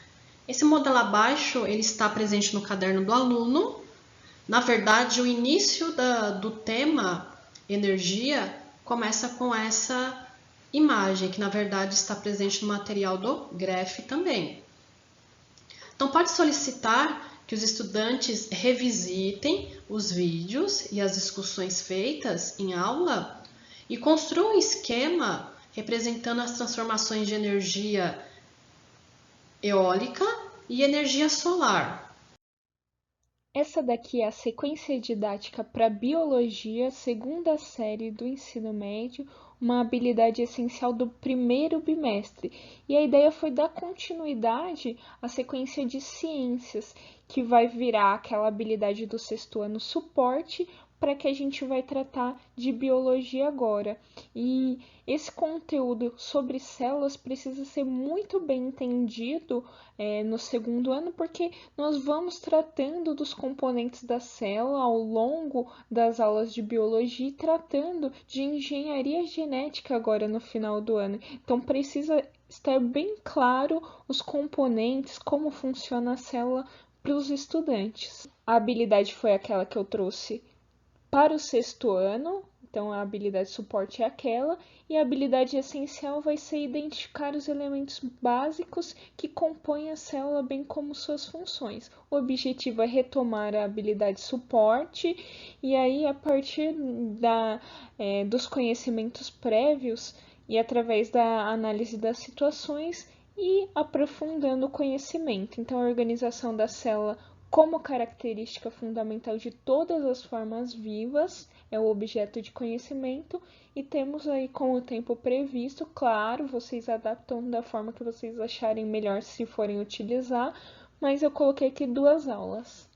Esse modelo abaixo ele está presente no caderno do aluno. Na verdade, o início do tema energia começa com essa imagem, que na verdade está presente no material do GREF também. Então, pode solicitar que os estudantes revisitem os vídeos e as discussões feitas em aula e construam um esquema representando as transformações de energia eólica e energia solar. Essa daqui é a sequência didática para Biologia, segunda série do ensino médio, uma habilidade essencial do primeiro bimestre. E a ideia foi dar continuidade à sequência de Ciências, que vai virar aquela habilidade do sexto ano suporte, para que a gente vai tratar de Biologia agora. E esse conteúdo sobre células precisa ser muito bem entendido no segundo ano, porque nós vamos tratando dos componentes da célula ao longo das aulas de Biologia e tratando de engenharia genética agora no final do ano. Então, precisa estar bem claro os componentes, como funciona a célula para os estudantes. A habilidade foi aquela que eu trouxe para o sexto ano, então a habilidade suporte é aquela, e a habilidade essencial vai ser identificar os elementos básicos que compõem a célula, bem como suas funções. O objetivo é retomar a habilidade suporte, e aí a partir dos conhecimentos prévios e através da análise das situações e aprofundando o conhecimento. Então, a organização da célula como característica fundamental de todas as formas vivas, é o objeto de conhecimento, e temos aí com o tempo previsto, claro, vocês adaptam da forma que vocês acharem melhor se forem utilizar, mas eu coloquei aqui 2 aulas.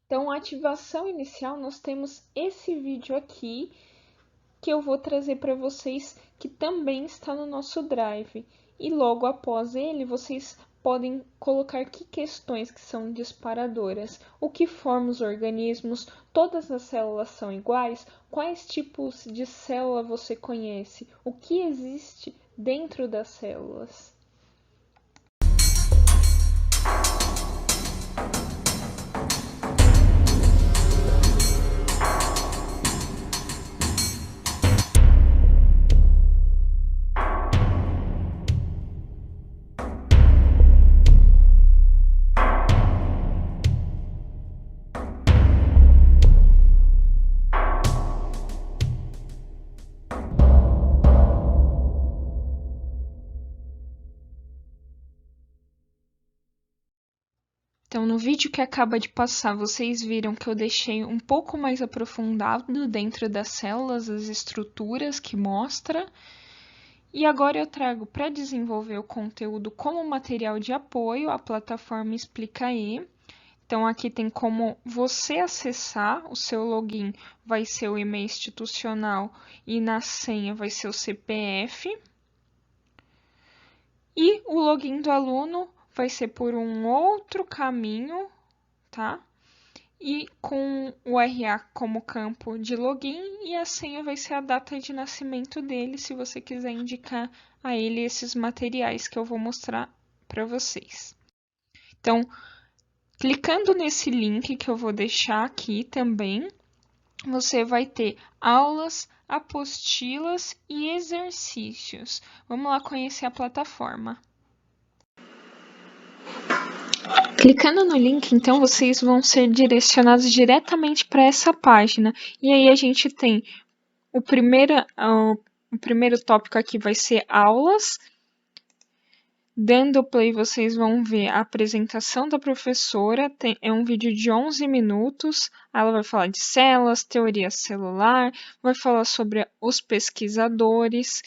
Então, a ativação inicial, nós temos esse vídeo aqui, que eu vou trazer para vocês, que também está no nosso Drive, e logo após ele, vocês podem colocar que questões que são disparadoras, o que forma os organismos, todas as células são iguais, quais tipos de célula você conhece, o que existe dentro das células. Então, no vídeo que acaba de passar, vocês viram que eu deixei um pouco mais aprofundado dentro das células, as estruturas que mostra. E agora eu trago para desenvolver o conteúdo como material de apoio a plataforma Explicae. Então, aqui tem como você acessar, o seu login vai ser o e-mail institucional e na senha vai ser o CPF. E o login do aluno vai ser por um outro caminho, tá? E com o RA como campo de login e a senha vai ser a data de nascimento dele, se você quiser indicar a ele esses materiais que eu vou mostrar para vocês. Então, clicando nesse link que eu vou deixar aqui também, você vai ter aulas, apostilas e exercícios. Vamos lá conhecer a plataforma. Clicando no link, então, vocês vão ser direcionados diretamente para essa página. E aí a gente tem o primeiro tópico aqui vai ser aulas. Dando play, vocês vão ver a apresentação da professora. É um vídeo de 11 minutos. Ela vai falar de células, teoria celular, vai falar sobre os pesquisadores.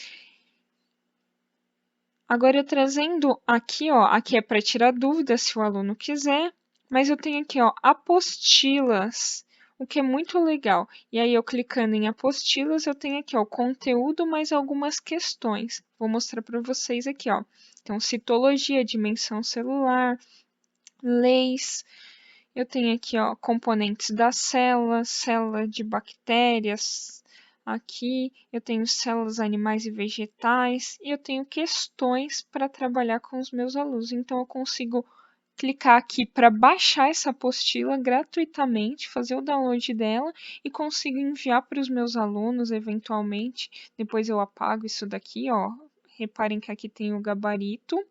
Agora, eu trazendo aqui, ó, aqui é para tirar dúvidas se o aluno quiser, mas eu tenho aqui, ó, apostilas, o que é muito legal. E aí, eu clicando em apostilas, eu tenho aqui, ó, conteúdo mais algumas questões. Vou mostrar para vocês aqui, ó. Então, citologia, dimensão celular, leis. Eu tenho aqui, ó, componentes da célula, célula de bactérias. Aqui eu tenho células animais e vegetais e eu tenho questões para trabalhar com os meus alunos. Então, eu consigo clicar aqui para baixar essa apostila gratuitamente, fazer o download dela e consigo enviar para os meus alunos eventualmente. Depois eu apago isso daqui, ó. Reparem que aqui tem o gabarito,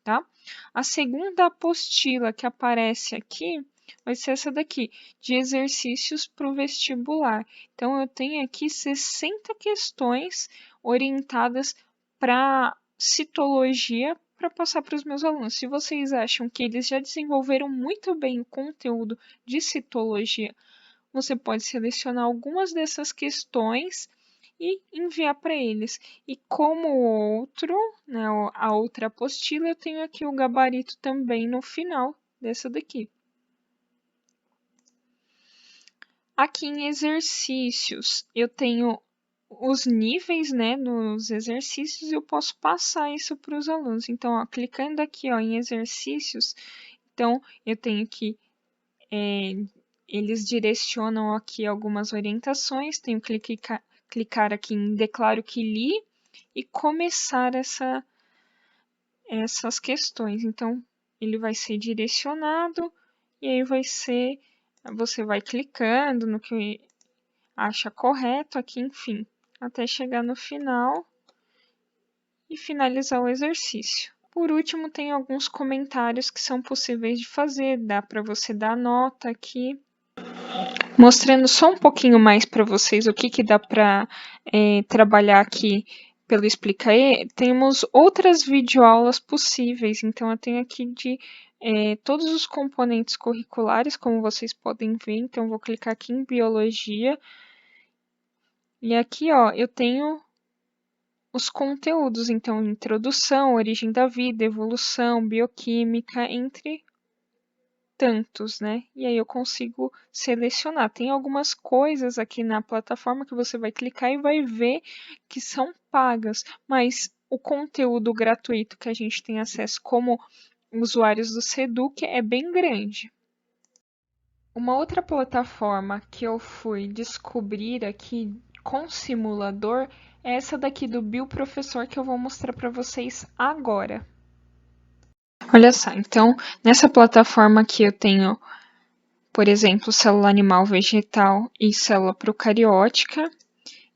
tá? A segunda apostila que aparece aqui vai ser essa daqui, de exercícios para o vestibular. Então, eu tenho aqui 60 questões orientadas para citologia para passar para os meus alunos. Se vocês acham que eles já desenvolveram muito bem o conteúdo de citologia, você pode selecionar algumas dessas questões e enviar para eles. E como outro, né, a outra apostila, eu tenho aqui o gabarito também no final dessa daqui. Aqui em exercícios, eu tenho os níveis, né, nos exercícios e eu posso passar isso para os alunos. Então, ó, clicando aqui, ó, em exercícios, então eu tenho que eles direcionam aqui algumas orientações, tenho que clicar aqui em declaro que li e começar essas questões. Então, ele vai ser direcionado e aí você vai clicando no que acha correto aqui, enfim, até chegar no final e finalizar o exercício. Por último, tem alguns comentários que são possíveis de fazer, dá para você dar nota aqui. Mostrando só um pouquinho mais para vocês o que dá para trabalhar aqui pelo Explicae, temos outras videoaulas possíveis. Então, eu tenho aqui de todos os componentes curriculares, como vocês podem ver. Então, eu vou clicar aqui em Biologia. E aqui, ó, eu tenho os conteúdos. Então, Introdução, Origem da Vida, Evolução, Bioquímica, entre tantos, né? E aí eu consigo selecionar. Tem algumas coisas aqui na plataforma que você vai clicar e vai ver que são pagas, mas o conteúdo gratuito que a gente tem acesso como usuários do Seduc é bem grande. Uma outra plataforma que eu fui descobrir aqui com simulador é essa daqui do Bioprofessor que eu vou mostrar para vocês agora. Olha só, então, nessa plataforma aqui eu tenho, por exemplo, célula animal vegetal e célula procariótica.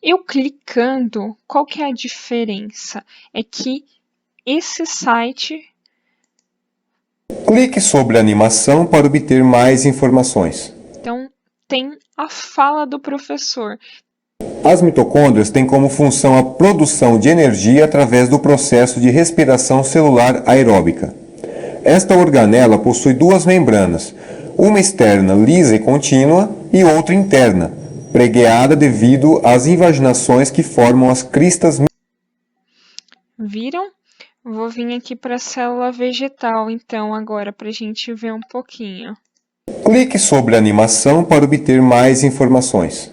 Eu clicando, qual que é a diferença? É que esse site... Clique sobre a animação para obter mais informações. Então, tem a fala do professor. As mitocôndrias têm como função a produção de energia através do processo de respiração celular aeróbica. Esta organela possui duas membranas, uma externa lisa e contínua e outra interna, pregueada devido às invaginações que formam as cristas. Viram? Vou vir aqui para a célula vegetal, então, agora, para a gente ver um pouquinho. Clique sobre a animação para obter mais informações.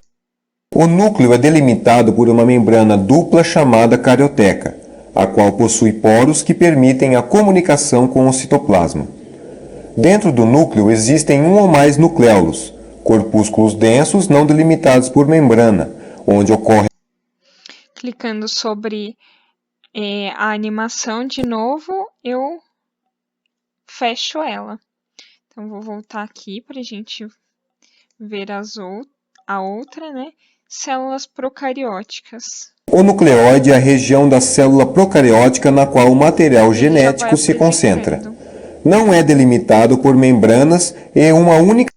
O núcleo é delimitado por uma membrana dupla chamada carioteca, a qual possui poros que permitem a comunicação com o citoplasma. Dentro do núcleo existem um ou mais nucléolos, corpúsculos densos não delimitados por membrana, onde ocorre. Clicando sobre a animação de novo, eu fecho ela. Então, vou voltar aqui para a gente ver a outra, né? Células procarióticas. O nucleóide é a região da célula procariótica na qual o material genético se concentra. Não é delimitado por membranas e uma única.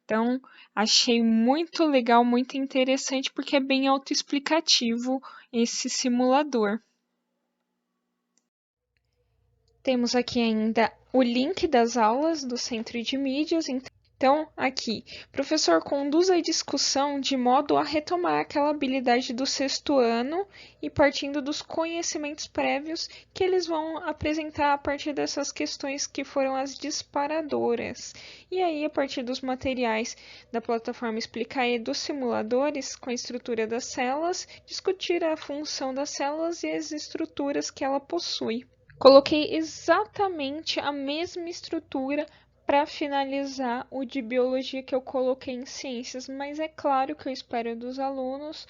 Então, achei muito legal, muito interessante, porque é bem autoexplicativo esse simulador. Temos aqui ainda o link das aulas do Centro de Mídias. Então, aqui, professor conduz a discussão de modo a retomar aquela habilidade do sexto ano e partindo dos conhecimentos prévios que eles vão apresentar a partir dessas questões que foram as disparadoras. E aí, a partir dos materiais da plataforma Explicar e dos simuladores com a estrutura das células, discutir a função das células e as estruturas que ela possui. Coloquei exatamente a mesma estrutura para finalizar o de biologia que eu coloquei em ciências, mas é claro que eu espero dos alunos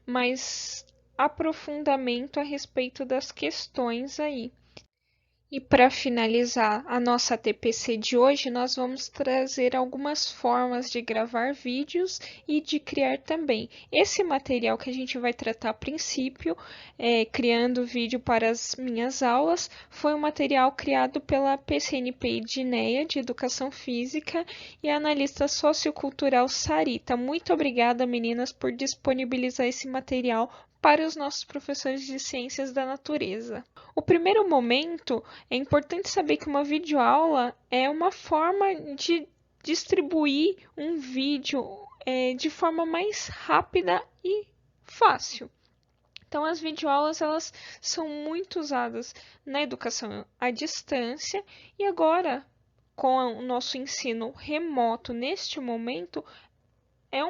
mais aprofundamento a respeito das questões aí. E para finalizar a nossa TPC de hoje, nós vamos trazer algumas formas de gravar vídeos e de criar também. Esse material que a gente vai tratar a princípio, criando vídeo para as minhas aulas, foi um material criado pela PCNP Edneia, de Educação Física, e a analista sociocultural Sarita. Muito obrigada, meninas, por disponibilizar esse material para os nossos professores de Ciências da Natureza. O primeiro momento, é importante saber que uma videoaula é uma forma de distribuir um vídeo de forma mais rápida e fácil. Então, as videoaulas elas são muito usadas na educação à distância e agora, com o nosso ensino remoto neste momento, é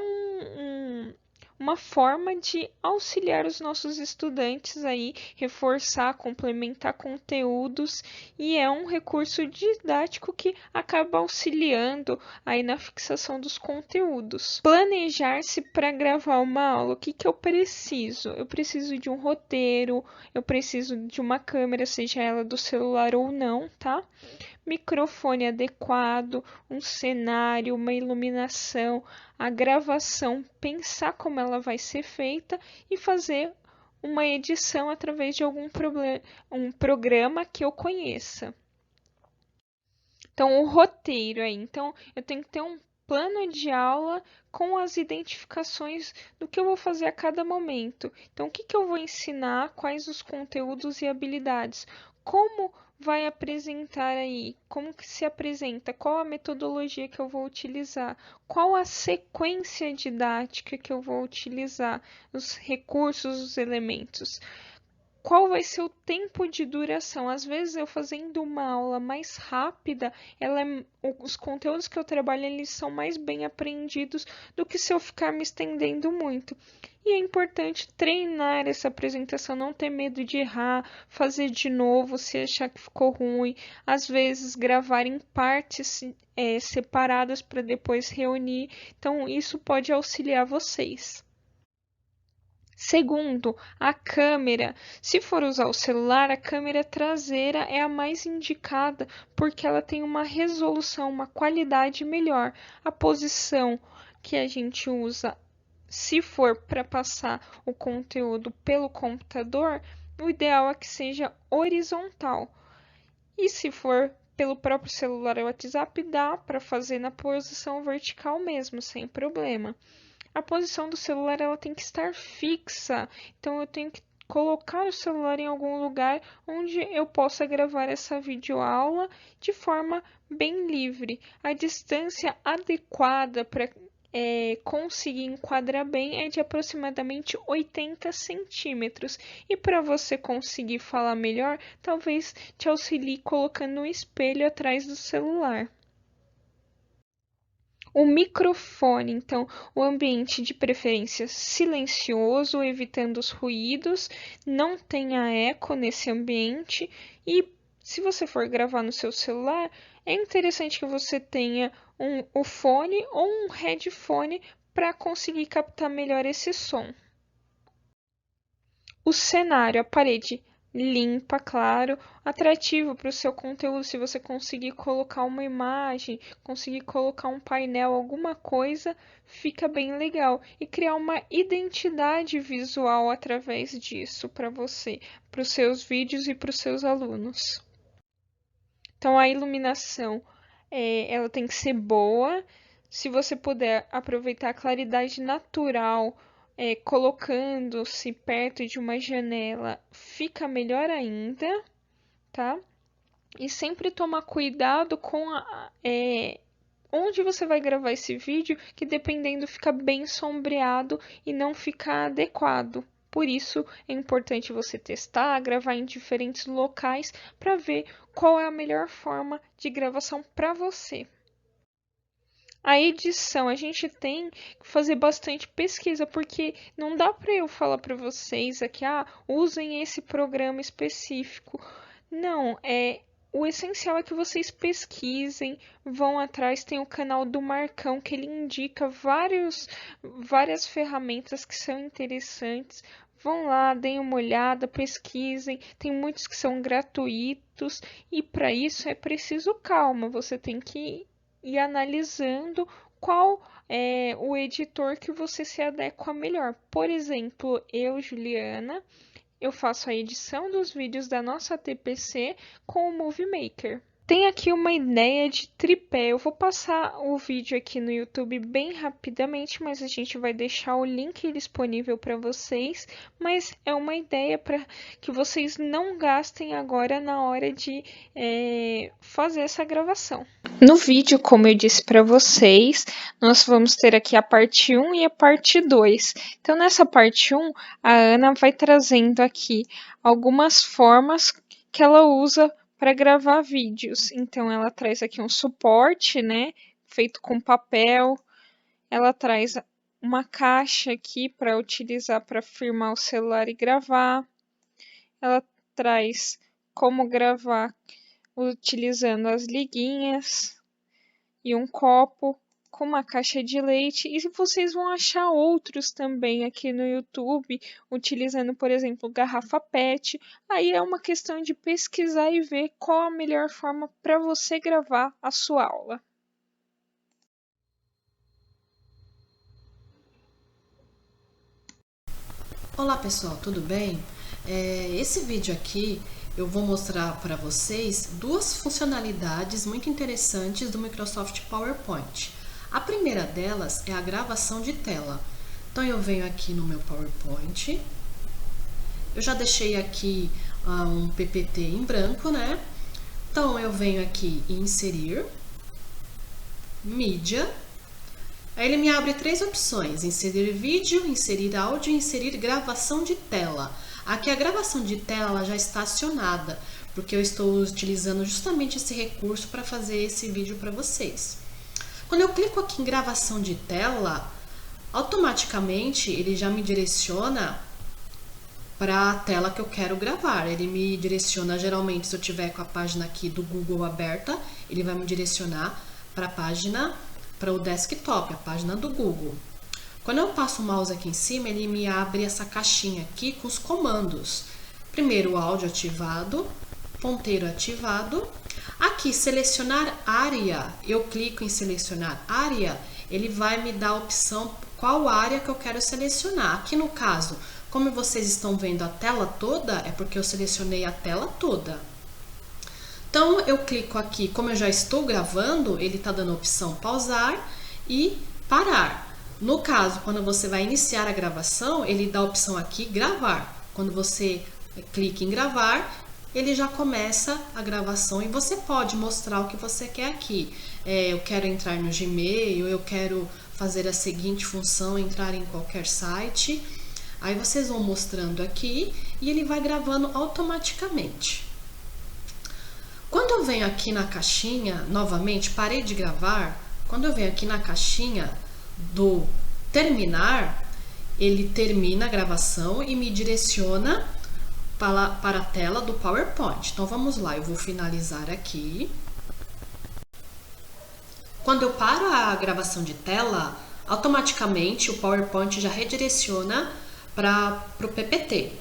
uma forma de auxiliar os nossos estudantes aí, reforçar, complementar conteúdos e é um recurso didático que acaba auxiliando aí na fixação dos conteúdos. Planejar-se para gravar uma aula, o que eu preciso? Eu preciso de um roteiro, eu preciso de uma câmera, seja ela do celular ou não, tá? Microfone adequado, um cenário, uma iluminação, a gravação, pensar como ela vai ser feita e fazer uma edição através de algum programa que eu conheça. Então, o roteiro aí. Então, eu tenho que ter um plano de aula com as identificações do que eu vou fazer a cada momento. Então, o que eu vou ensinar, quais os conteúdos e habilidades, como vai apresentar aí, como que se apresenta, qual a metodologia que eu vou utilizar, qual a sequência didática que eu vou utilizar, os recursos, os elementos. Qual vai ser o tempo de duração? Às vezes eu fazendo uma aula mais rápida, os conteúdos que eu trabalho eles são mais bem apreendidos do que se eu ficar me estendendo muito. E é importante treinar essa apresentação, não ter medo de errar, fazer de novo se achar que ficou ruim. Às vezes gravar em partes separadas para depois reunir. Então isso pode auxiliar vocês. Segundo, a câmera. Se for usar o celular, a câmera traseira é a mais indicada porque ela tem uma resolução, uma qualidade melhor. A posição que a gente usa, se for para passar o conteúdo pelo computador, o ideal é que seja horizontal. E se for pelo próprio celular ou WhatsApp, dá para fazer na posição vertical mesmo, sem problema. A posição do celular ela tem que estar fixa, então eu tenho que colocar o celular em algum lugar onde eu possa gravar essa videoaula de forma bem livre. A distância adequada para conseguir enquadrar bem é de aproximadamente 80 centímetros. E para você conseguir falar melhor, talvez te auxilie colocando um espelho atrás do celular. O microfone, então, o ambiente de preferência silencioso, evitando os ruídos, não tenha eco nesse ambiente e se você for gravar no seu celular, é interessante que você tenha o fone ou um headphone para conseguir captar melhor esse som. O cenário, a parede limpa, claro, atrativo para o seu conteúdo. Se você conseguir colocar uma imagem, conseguir colocar um painel, alguma coisa, fica bem legal. E criar uma identidade visual através disso para você, para os seus vídeos e para os seus alunos. Então, a iluminação, ela tem que ser boa. Se você puder aproveitar a claridade natural, colocando-se perto de uma janela, fica melhor ainda, tá? E sempre tomar cuidado com onde você vai gravar esse vídeo, que dependendo fica bem sombreado e não fica adequado. Por isso é importante você testar, gravar em diferentes locais para ver qual é a melhor forma de gravação para você. A edição, a gente tem que fazer bastante pesquisa, porque não dá para eu falar para vocês aqui, usem esse programa específico. Não, o essencial é que vocês pesquisem, vão atrás, tem o canal do Marcão, que ele indica várias ferramentas que são interessantes. Vão lá, deem uma olhada, pesquisem, tem muitos que são gratuitos, e para isso é preciso calma, você tem que e analisando qual é o editor que você se adequa melhor. Por exemplo, eu, Juliana, eu faço a edição dos vídeos da nossa TPC com o Movie Maker. Tem aqui uma ideia de tripé. Eu vou passar o vídeo aqui no YouTube bem rapidamente, mas a gente vai deixar o link disponível para vocês. Mas é uma ideia para que vocês não gastem agora na hora de fazer essa gravação. No vídeo, como eu disse para vocês, nós vamos ter aqui a parte 1 e a parte 2. Então, nessa parte 1, a Ana vai trazendo aqui algumas formas que ela usa para gravar vídeos. Então, ela traz aqui um suporte, né, feito com papel. Ela traz uma caixa aqui para utilizar para firmar o celular e gravar. Ela traz como gravar utilizando as liguinhas e um copo com uma caixa de leite, e vocês vão achar outros também aqui no YouTube, utilizando, por exemplo, garrafa PET. Aí é uma questão de pesquisar e ver qual a melhor forma para você gravar a sua aula. Olá pessoal, tudo bem? Esse vídeo aqui eu vou mostrar para vocês duas funcionalidades muito interessantes do Microsoft PowerPoint. A primeira delas é a gravação de tela. Então eu venho aqui no meu PowerPoint, eu já deixei aqui um PPT em branco, né? Então eu venho aqui em inserir, mídia. Aí ele me abre três opções: inserir vídeo, inserir áudio e inserir gravação de tela. Aqui a gravação de tela ela já está acionada, porque eu estou utilizando justamente esse recurso para fazer esse vídeo para vocês. Quando eu clico aqui em gravação de tela, automaticamente ele já me direciona para a tela que eu quero gravar. Ele me direciona, geralmente, se eu tiver com a página aqui do Google aberta, ele vai me direcionar para a página, para o desktop, a página do Google. Quando eu passo o mouse aqui em cima, ele me abre essa caixinha aqui com os comandos. Primeiro, o áudio ativado, ponteiro ativado. Aqui, selecionar área, eu clico em selecionar área, ele vai me dar a opção qual área que eu quero selecionar. Aqui no caso, como vocês estão vendo a tela toda, é porque eu selecionei a tela toda. Então, eu clico aqui, como eu já estou gravando, ele está dando a opção pausar e parar. No caso, quando você vai iniciar a gravação, ele dá a opção aqui gravar. Quando você clica em gravar, ele já começa a gravação e você pode mostrar o que você quer aqui. Eu quero entrar no Gmail, eu quero fazer a seguinte função, entrar em qualquer site. Aí vocês vão mostrando aqui e ele vai gravando automaticamente. Quando eu venho aqui na caixinha, novamente, parei de gravar, quando eu venho aqui na caixinha do terminar, ele termina a gravação e me direciona para a tela do PowerPoint. Então vamos lá, eu vou finalizar aqui. Quando eu paro a gravação de tela, automaticamente o PowerPoint já redireciona para o PPT.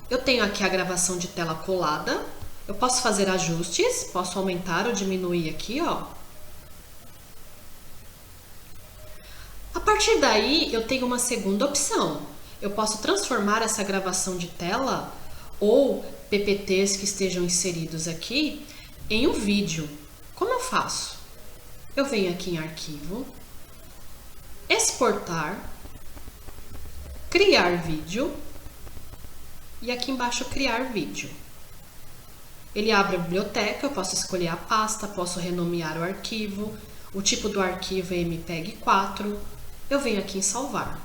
Eu tenho aqui a gravação de tela colada, eu posso fazer ajustes, posso aumentar ou diminuir aqui, ó. A partir daí, eu tenho uma segunda opção. Eu posso transformar essa gravação de tela ou PPTs que estejam inseridos aqui em um vídeo. Como eu faço? Eu venho aqui em Arquivo, Exportar, Criar Vídeo e aqui embaixo Criar Vídeo. Ele abre a biblioteca, eu posso escolher a pasta, posso renomear o arquivo, o tipo do arquivo é MPEG-4, eu venho aqui em Salvar.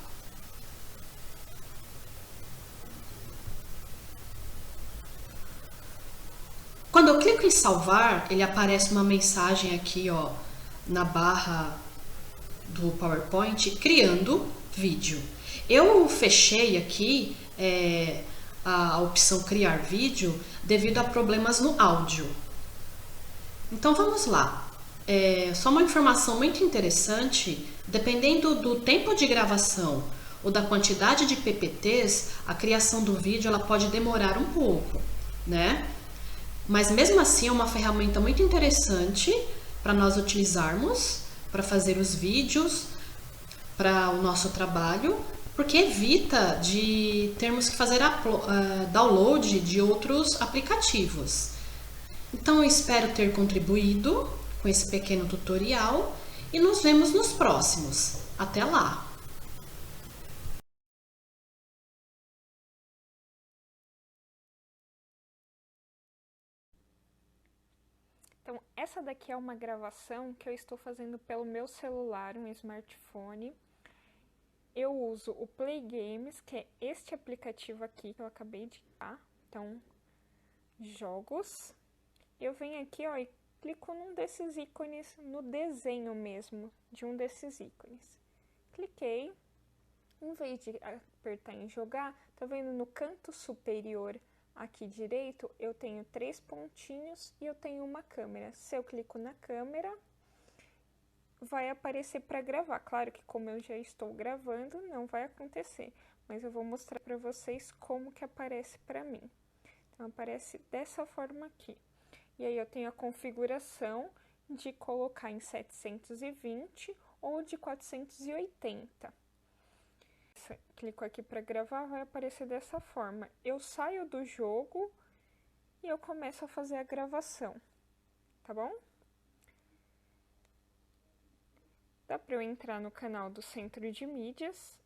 Quando eu clico em salvar, ele aparece uma mensagem aqui, ó, na barra do PowerPoint, criando vídeo. Eu fechei aqui a opção criar vídeo devido a problemas no áudio. Então vamos lá. Só uma informação muito interessante, dependendo do tempo de gravação ou da quantidade de PPTs, a criação do vídeo ela pode demorar um pouco, né? Mas mesmo assim é uma ferramenta muito interessante para nós utilizarmos para fazer os vídeos para o nosso trabalho, porque evita de termos que fazer download de outros aplicativos. Então eu espero ter contribuído com esse pequeno tutorial e nos vemos nos próximos. Até lá! Então, essa daqui é uma gravação que eu estou fazendo pelo meu celular, um smartphone. Eu uso o Play Games, que é este aplicativo aqui que eu acabei de criar. Então, jogos. Eu venho aqui, ó, e clico num desses ícones, no desenho mesmo de um desses ícones. Cliquei. Em vez de apertar em jogar, tá vendo no canto superior aqui direito, eu tenho 3 pontinhos e eu tenho uma câmera. Se eu clico na câmera, vai aparecer para gravar. Claro que como eu já estou gravando, não vai acontecer, mas eu vou mostrar para vocês como que aparece para mim. Então, aparece dessa forma aqui. E aí eu tenho a configuração de colocar em 720 ou de 480. Clico aqui para gravar, vai aparecer dessa forma. Eu saio do jogo e eu começo a fazer a gravação, tá bom? Dá para eu entrar no canal do Centro de Mídias.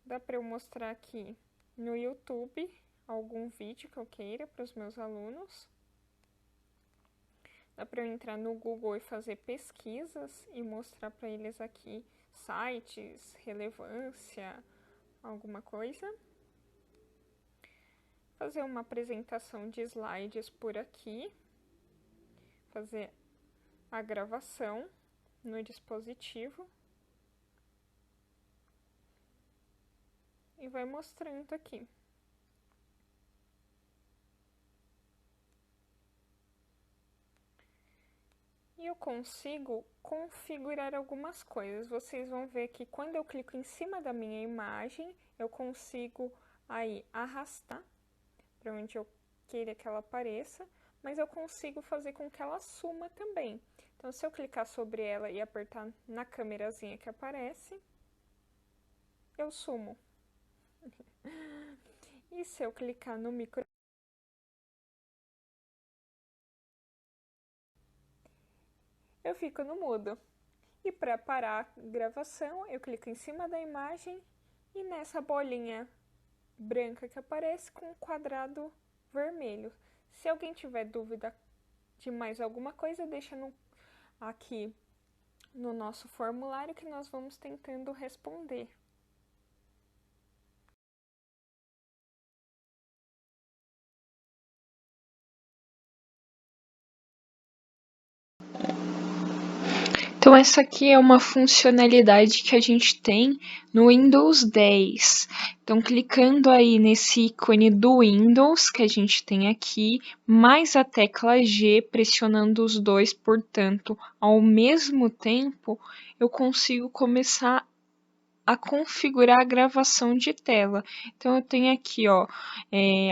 Dá para eu mostrar aqui no YouTube algum vídeo que eu queira para os meus alunos. Dá para eu entrar no Google e fazer pesquisas e mostrar para eles aqui sites, relevância, alguma coisa. Fazer uma apresentação de slides por aqui. Fazer a gravação no dispositivo. E vai mostrando aqui. E eu consigo configurar algumas coisas. Vocês vão ver que quando eu clico em cima da minha imagem, eu consigo aí arrastar para onde eu queira que ela apareça, mas eu consigo fazer com que ela suma também. Então, se eu clicar sobre ela e apertar na câmerazinha que aparece, eu sumo. E se eu clicar no microfone, eu fico no mudo. E para parar a gravação, eu clico em cima da imagem e nessa bolinha branca que aparece com um quadrado vermelho. Se alguém tiver dúvida de mais alguma coisa, deixa aqui no nosso formulário que nós vamos tentando responder. Então, essa aqui é uma funcionalidade que a gente tem no Windows 10. Então, clicando aí nesse ícone do Windows que a gente tem aqui, mais a tecla G, pressionando os dois, portanto, ao mesmo tempo, eu consigo começar a configurar a gravação de tela. Então, eu tenho aqui,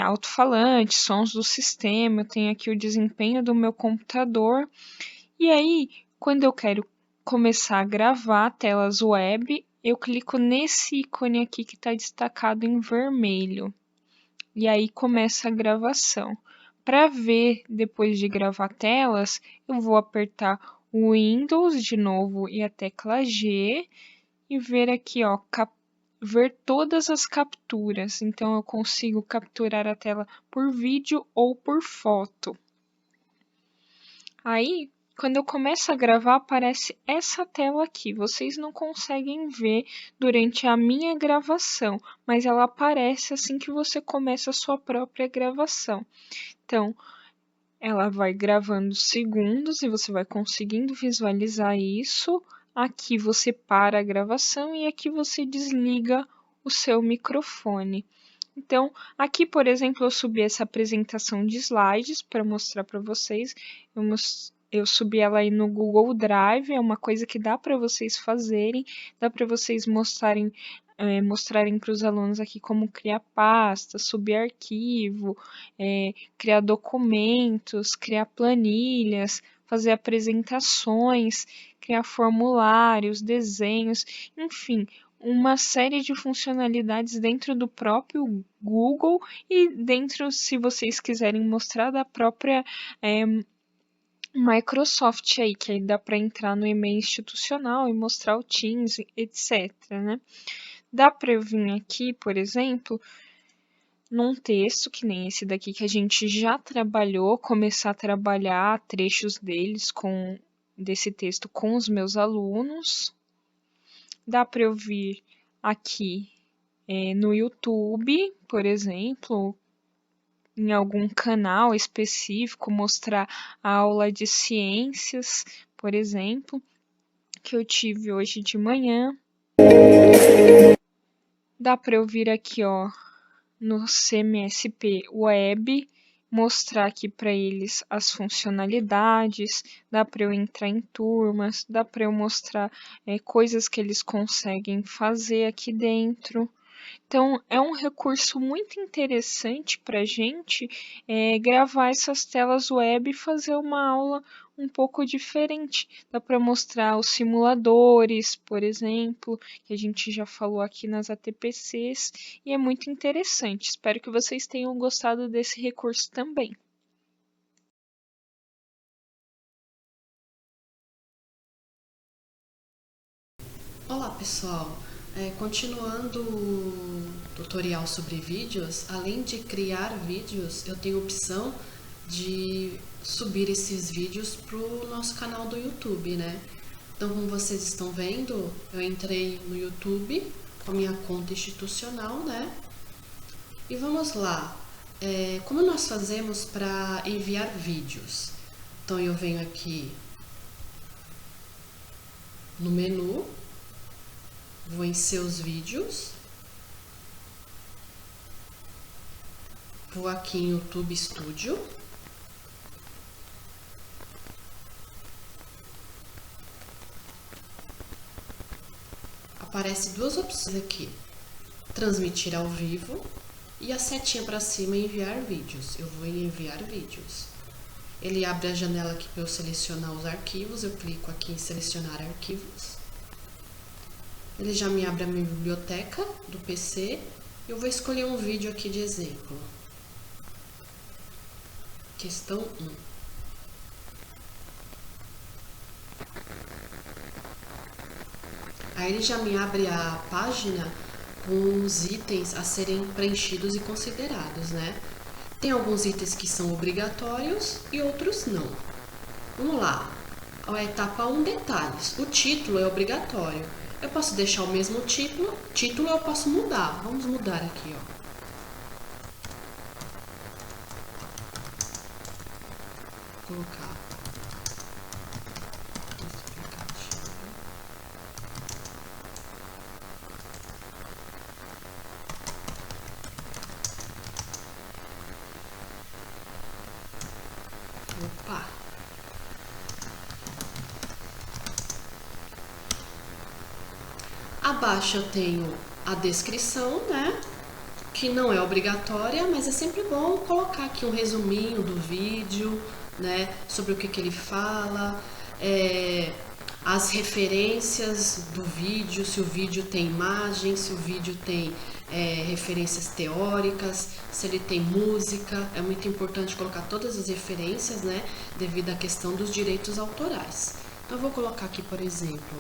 alto-falante, sons do sistema, eu tenho aqui o desempenho do meu computador. E aí, quando eu quero começar a gravar telas web, eu clico nesse ícone aqui que está destacado em vermelho. E aí começa a gravação. Para ver depois de gravar telas, eu vou apertar o Windows de novo e a tecla G e ver aqui, ver todas as capturas. Então eu consigo capturar a tela por vídeo ou por foto. Aí, quando eu começo a gravar, aparece essa tela aqui. Vocês não conseguem ver durante a minha gravação, mas ela aparece assim que você começa a sua própria gravação. Então, ela vai gravando segundos e você vai conseguindo visualizar isso. Aqui você para a gravação e aqui você desliga o seu microfone. Então, aqui, por exemplo, eu subi essa apresentação de slides para mostrar para vocês. Eu subi ela aí no Google Drive, é uma coisa que dá para vocês fazerem, dá para vocês mostrarem para os alunos aqui como criar pasta, subir arquivo, criar documentos, criar planilhas, fazer apresentações, criar formulários, desenhos, enfim, uma série de funcionalidades dentro do próprio Google e dentro, se vocês quiserem mostrar, da própria Microsoft aí, que aí dá para entrar no e-mail institucional e mostrar o Teams, etc, né? Dá para eu vir aqui, por exemplo, num texto que nem esse daqui que a gente já trabalhou, começar a trabalhar trechos desse texto com os meus alunos. Dá para eu vir aqui no YouTube, por exemplo, em algum canal específico, mostrar a aula de ciências, por exemplo, que eu tive hoje de manhã. Dá para eu vir aqui, no CMSP Web, mostrar aqui para eles as funcionalidades, dá para eu entrar em turmas, dá para eu mostrar coisas que eles conseguem fazer aqui dentro. Então, é um recurso muito interessante para a gente gravar essas telas web e fazer uma aula um pouco diferente. Dá para mostrar os simuladores, por exemplo, que a gente já falou aqui nas ATPCs, e é muito interessante. Espero que vocês tenham gostado desse recurso também. Olá pessoal, continuando o tutorial sobre vídeos, além de criar vídeos, eu tenho a opção de subir esses vídeos para o nosso canal do YouTube, né? Então, como vocês estão vendo, eu entrei no YouTube com a minha conta institucional, né? E vamos lá, como nós fazemos para enviar vídeos? Então, eu venho aqui no menu, vou em seus vídeos, vou aqui em YouTube Studio, aparece duas opções aqui, transmitir ao vivo e a setinha para cima enviar vídeos. Eu vou em enviar vídeos. Ele abre a janela aqui para eu selecionar os arquivos, eu clico aqui em selecionar arquivos. Ele já me abre a minha biblioteca do PC. Eu vou escolher um vídeo aqui de exemplo. Questão 1. Aí ele já me abre a página com os itens a serem preenchidos e considerados, né? Tem alguns itens que são obrigatórios e outros não. Vamos lá. A etapa 1, detalhes. O título é obrigatório. Eu posso deixar o mesmo título eu posso mudar. Vamos mudar aqui, ó. Vou colocar. Opa! Abaixo eu tenho a descrição, né? Que não é obrigatória, mas é sempre bom colocar aqui um resuminho do vídeo, né? Sobre o que ele fala, as referências do vídeo, se o vídeo tem imagem, se o vídeo tem referências teóricas, se ele tem música. É muito importante colocar todas as referências, né? Devido à questão dos direitos autorais. Então eu vou colocar aqui, por exemplo,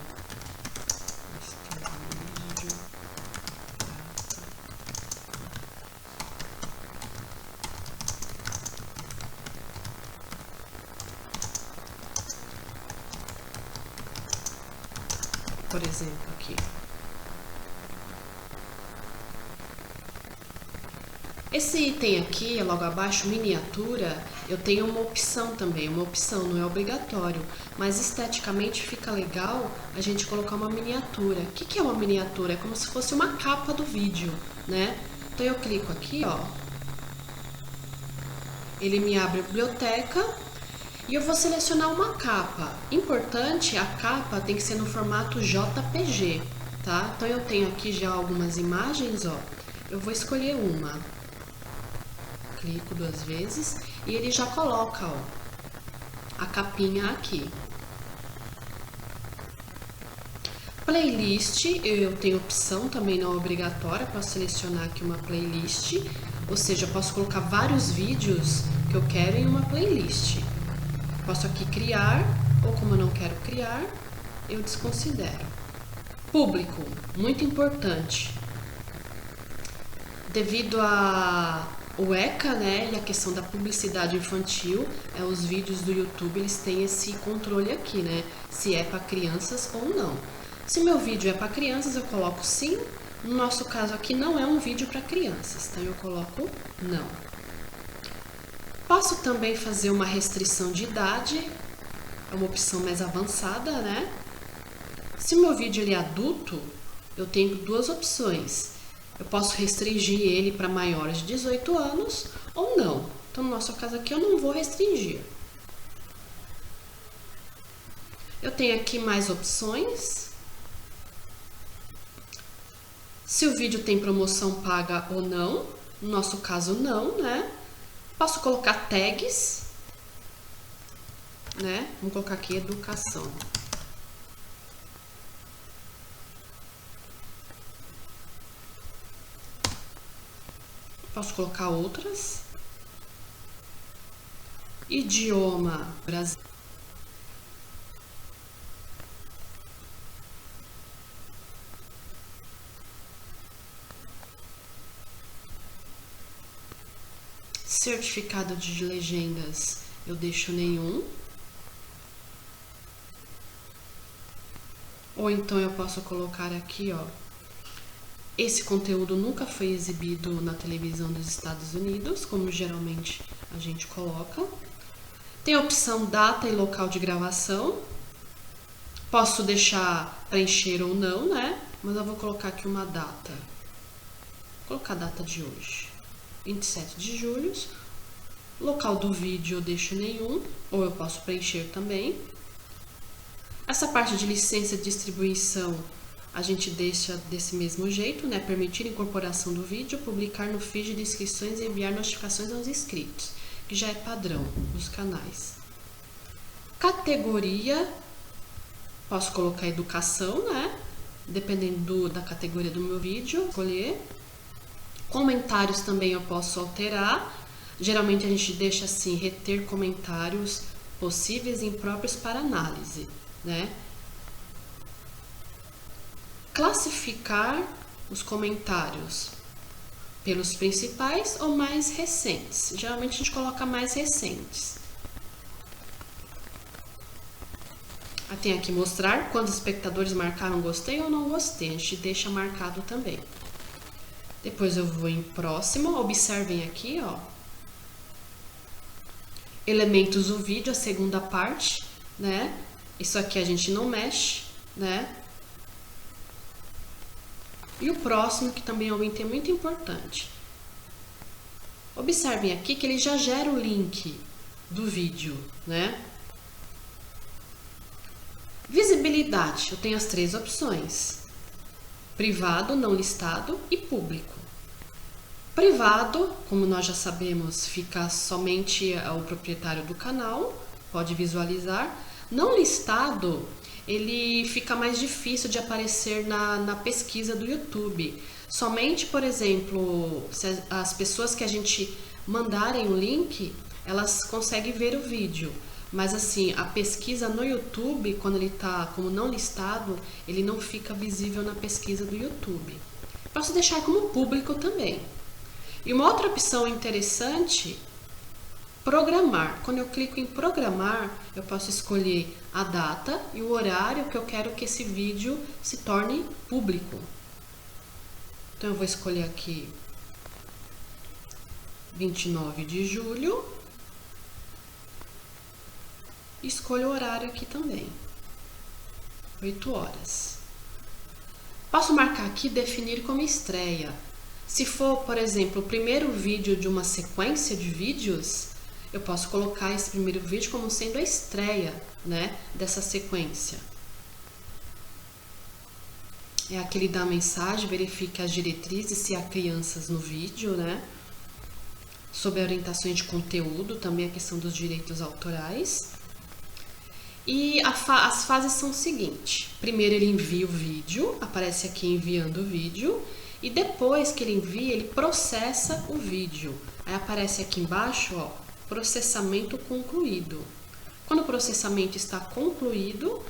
aqui. Esse item aqui, logo abaixo, miniatura, eu tenho uma opção também. Uma opção, não é obrigatório, mas esteticamente fica legal a gente colocar uma miniatura. O que é uma miniatura? É como se fosse uma capa do vídeo, né? Então eu clico aqui, ó. Ele me abre a biblioteca. E eu vou selecionar uma capa. Importante, a capa tem que ser no formato JPG, tá? Então eu tenho aqui já algumas imagens, ó. Eu vou escolher uma. Clico 2 vezes e ele já coloca, ó, a capinha aqui. Playlist, eu tenho opção, também não é obrigatória, posso selecionar aqui uma playlist, ou seja, eu posso colocar vários vídeos que eu quero em uma playlist. Posso aqui criar, ou como eu não quero criar, eu desconsidero. Público, muito importante. Devido ao ECA, né, e a questão da publicidade infantil, os vídeos do YouTube, eles têm esse controle aqui, né, se é para crianças ou não. Se meu vídeo é para crianças, eu coloco sim. No nosso caso aqui não é um vídeo para crianças, então eu coloco não. Posso também fazer uma restrição de idade, é uma opção mais avançada, né? Se o meu vídeo ele é adulto, eu tenho 2 opções. Eu posso restringir ele para maiores de 18 anos ou não. Então, no nosso caso aqui, eu não vou restringir. Eu tenho aqui mais opções. Se o vídeo tem promoção paga ou não. No nosso caso, não, né? Posso colocar tags, né? Vamos colocar aqui educação. Posso colocar outras. Idioma Brasil. Certificado de legendas, eu deixo nenhum. Ou então eu posso colocar aqui, ó. Esse conteúdo nunca foi exibido na televisão dos Estados Unidos, como geralmente a gente coloca. Tem a opção data e local de gravação. Posso deixar preencher ou não, né? Mas eu vou colocar aqui uma data. Vou colocar a data de hoje. 27 de julho. Local do vídeo eu deixo nenhum, ou eu posso preencher também. Essa parte de licença de distribuição a gente deixa desse mesmo jeito, né? Permitir incorporação do vídeo, publicar no feed de inscrições e enviar notificações aos inscritos, que já é padrão dos canais. Categoria, posso colocar educação, né? Dependendo da categoria do meu vídeo, escolher. Comentários também eu posso alterar. Geralmente a gente deixa assim, reter comentários possíveis e impróprios para análise, né? Classificar, os comentários pelos principais ou mais recentes. Geralmente a gente coloca mais recentes. Tem aqui mostrar quantos espectadores marcaram gostei ou não gostei. A gente deixa marcado também. Depois eu vou em próximo. Observem aqui, ó. Elementos do vídeo, a segunda parte, né? Isso aqui a gente não mexe, né? E o próximo, que também é um item muito importante. Observem aqui que ele já gera o link do vídeo, né? Visibilidade, eu tenho as 3 opções: privado, não listado e público. Privado, como nós já sabemos, fica somente o proprietário do canal, pode visualizar. Não listado, ele fica mais difícil de aparecer na pesquisa do YouTube. Somente, por exemplo, se as pessoas que a gente mandarem o link, elas conseguem ver o vídeo. Mas assim, a pesquisa no YouTube, quando ele está como não listado, ele não fica visível na pesquisa do YouTube. Posso deixar como público também. E uma outra opção interessante, programar. Quando eu clico em programar, eu posso escolher a data e o horário que eu quero que esse vídeo se torne público. Então eu vou escolher aqui 29 de julho. Escolho o horário aqui também, 8 horas. Posso marcar aqui definir como estreia. Se for, por exemplo, o primeiro vídeo de uma sequência de vídeos, eu posso colocar esse primeiro vídeo como sendo a estreia, né, dessa sequência. É aquele da mensagem, verifique as diretrizes se há crianças no vídeo, né? Sobre orientações de conteúdo, também a questão dos direitos autorais. E as fases são o seguinte: primeiro ele envia o vídeo, aparece aqui enviando o vídeo, e depois que ele envia, ele processa o vídeo. Aí aparece aqui embaixo, ó, processamento concluído. Quando o processamento está concluído,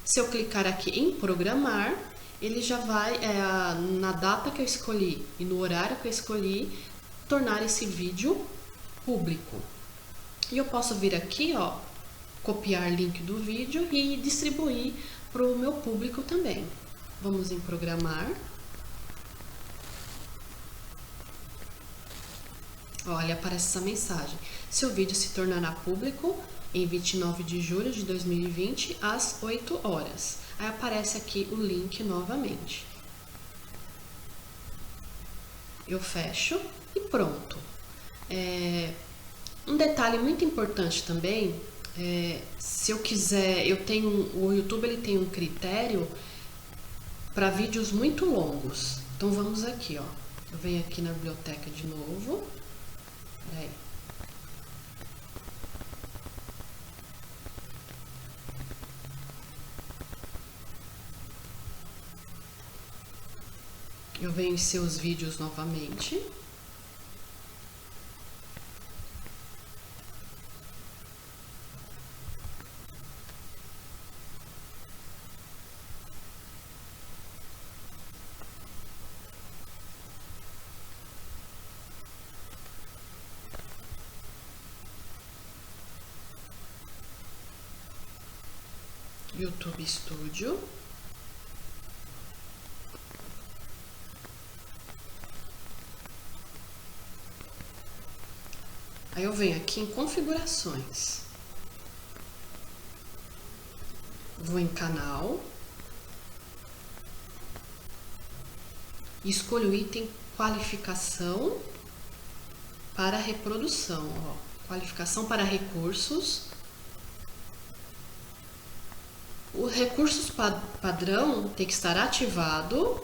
se eu clicar aqui em programar, ele já vai, na data que eu escolhi e no horário que eu escolhi, tornar esse vídeo público. E eu posso vir aqui, ó, copiar link do vídeo e distribuir para o meu público também. Vamos em programar. Olha, aparece essa mensagem: seu vídeo se tornará público em 29 de julho de 2020 às 8 horas. Aí aparece aqui o link novamente. Eu fecho e pronto. Um detalhe muito importante também, se eu quiser, o YouTube ele tem um critério para vídeos muito longos. Então vamos aqui, ó. Eu venho aqui na biblioteca de novo. Peraí. Eu venho em seus vídeos novamente. YouTube Studio. Aí eu venho aqui em configurações. Vou em canal. E escolho o item qualificação para reprodução. Ó, qualificação para recursos. O recursos padrão tem que estar ativado.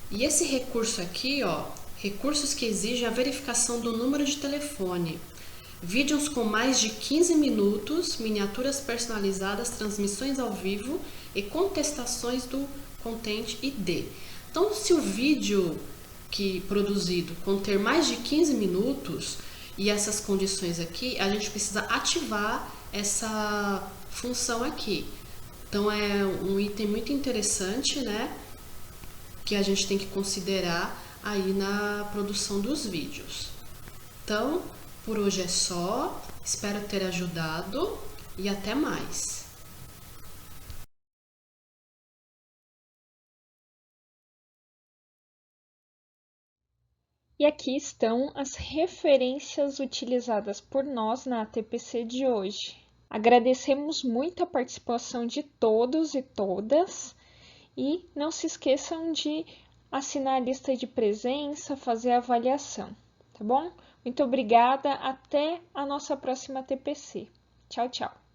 E esse recurso aqui, ó, recursos que exigem a verificação do número de telefone. Vídeos com mais de 15 minutos, miniaturas personalizadas, transmissões ao vivo e contestações do Content ID. Então, se o vídeo produzido conter mais de 15 minutos e essas condições aqui, a gente precisa ativar essa função aqui. Então, é um item muito interessante, né? que a gente tem que considerar aí na produção dos vídeos. Então, por hoje é só, espero ter ajudado e até mais. E aqui estão as referências utilizadas por nós na TPC de hoje. Agradecemos muito a participação de todos e todas e não se esqueçam de assinar a lista de presença, fazer a avaliação, tá bom? Muito obrigada, até a nossa próxima TPC. Tchau, tchau!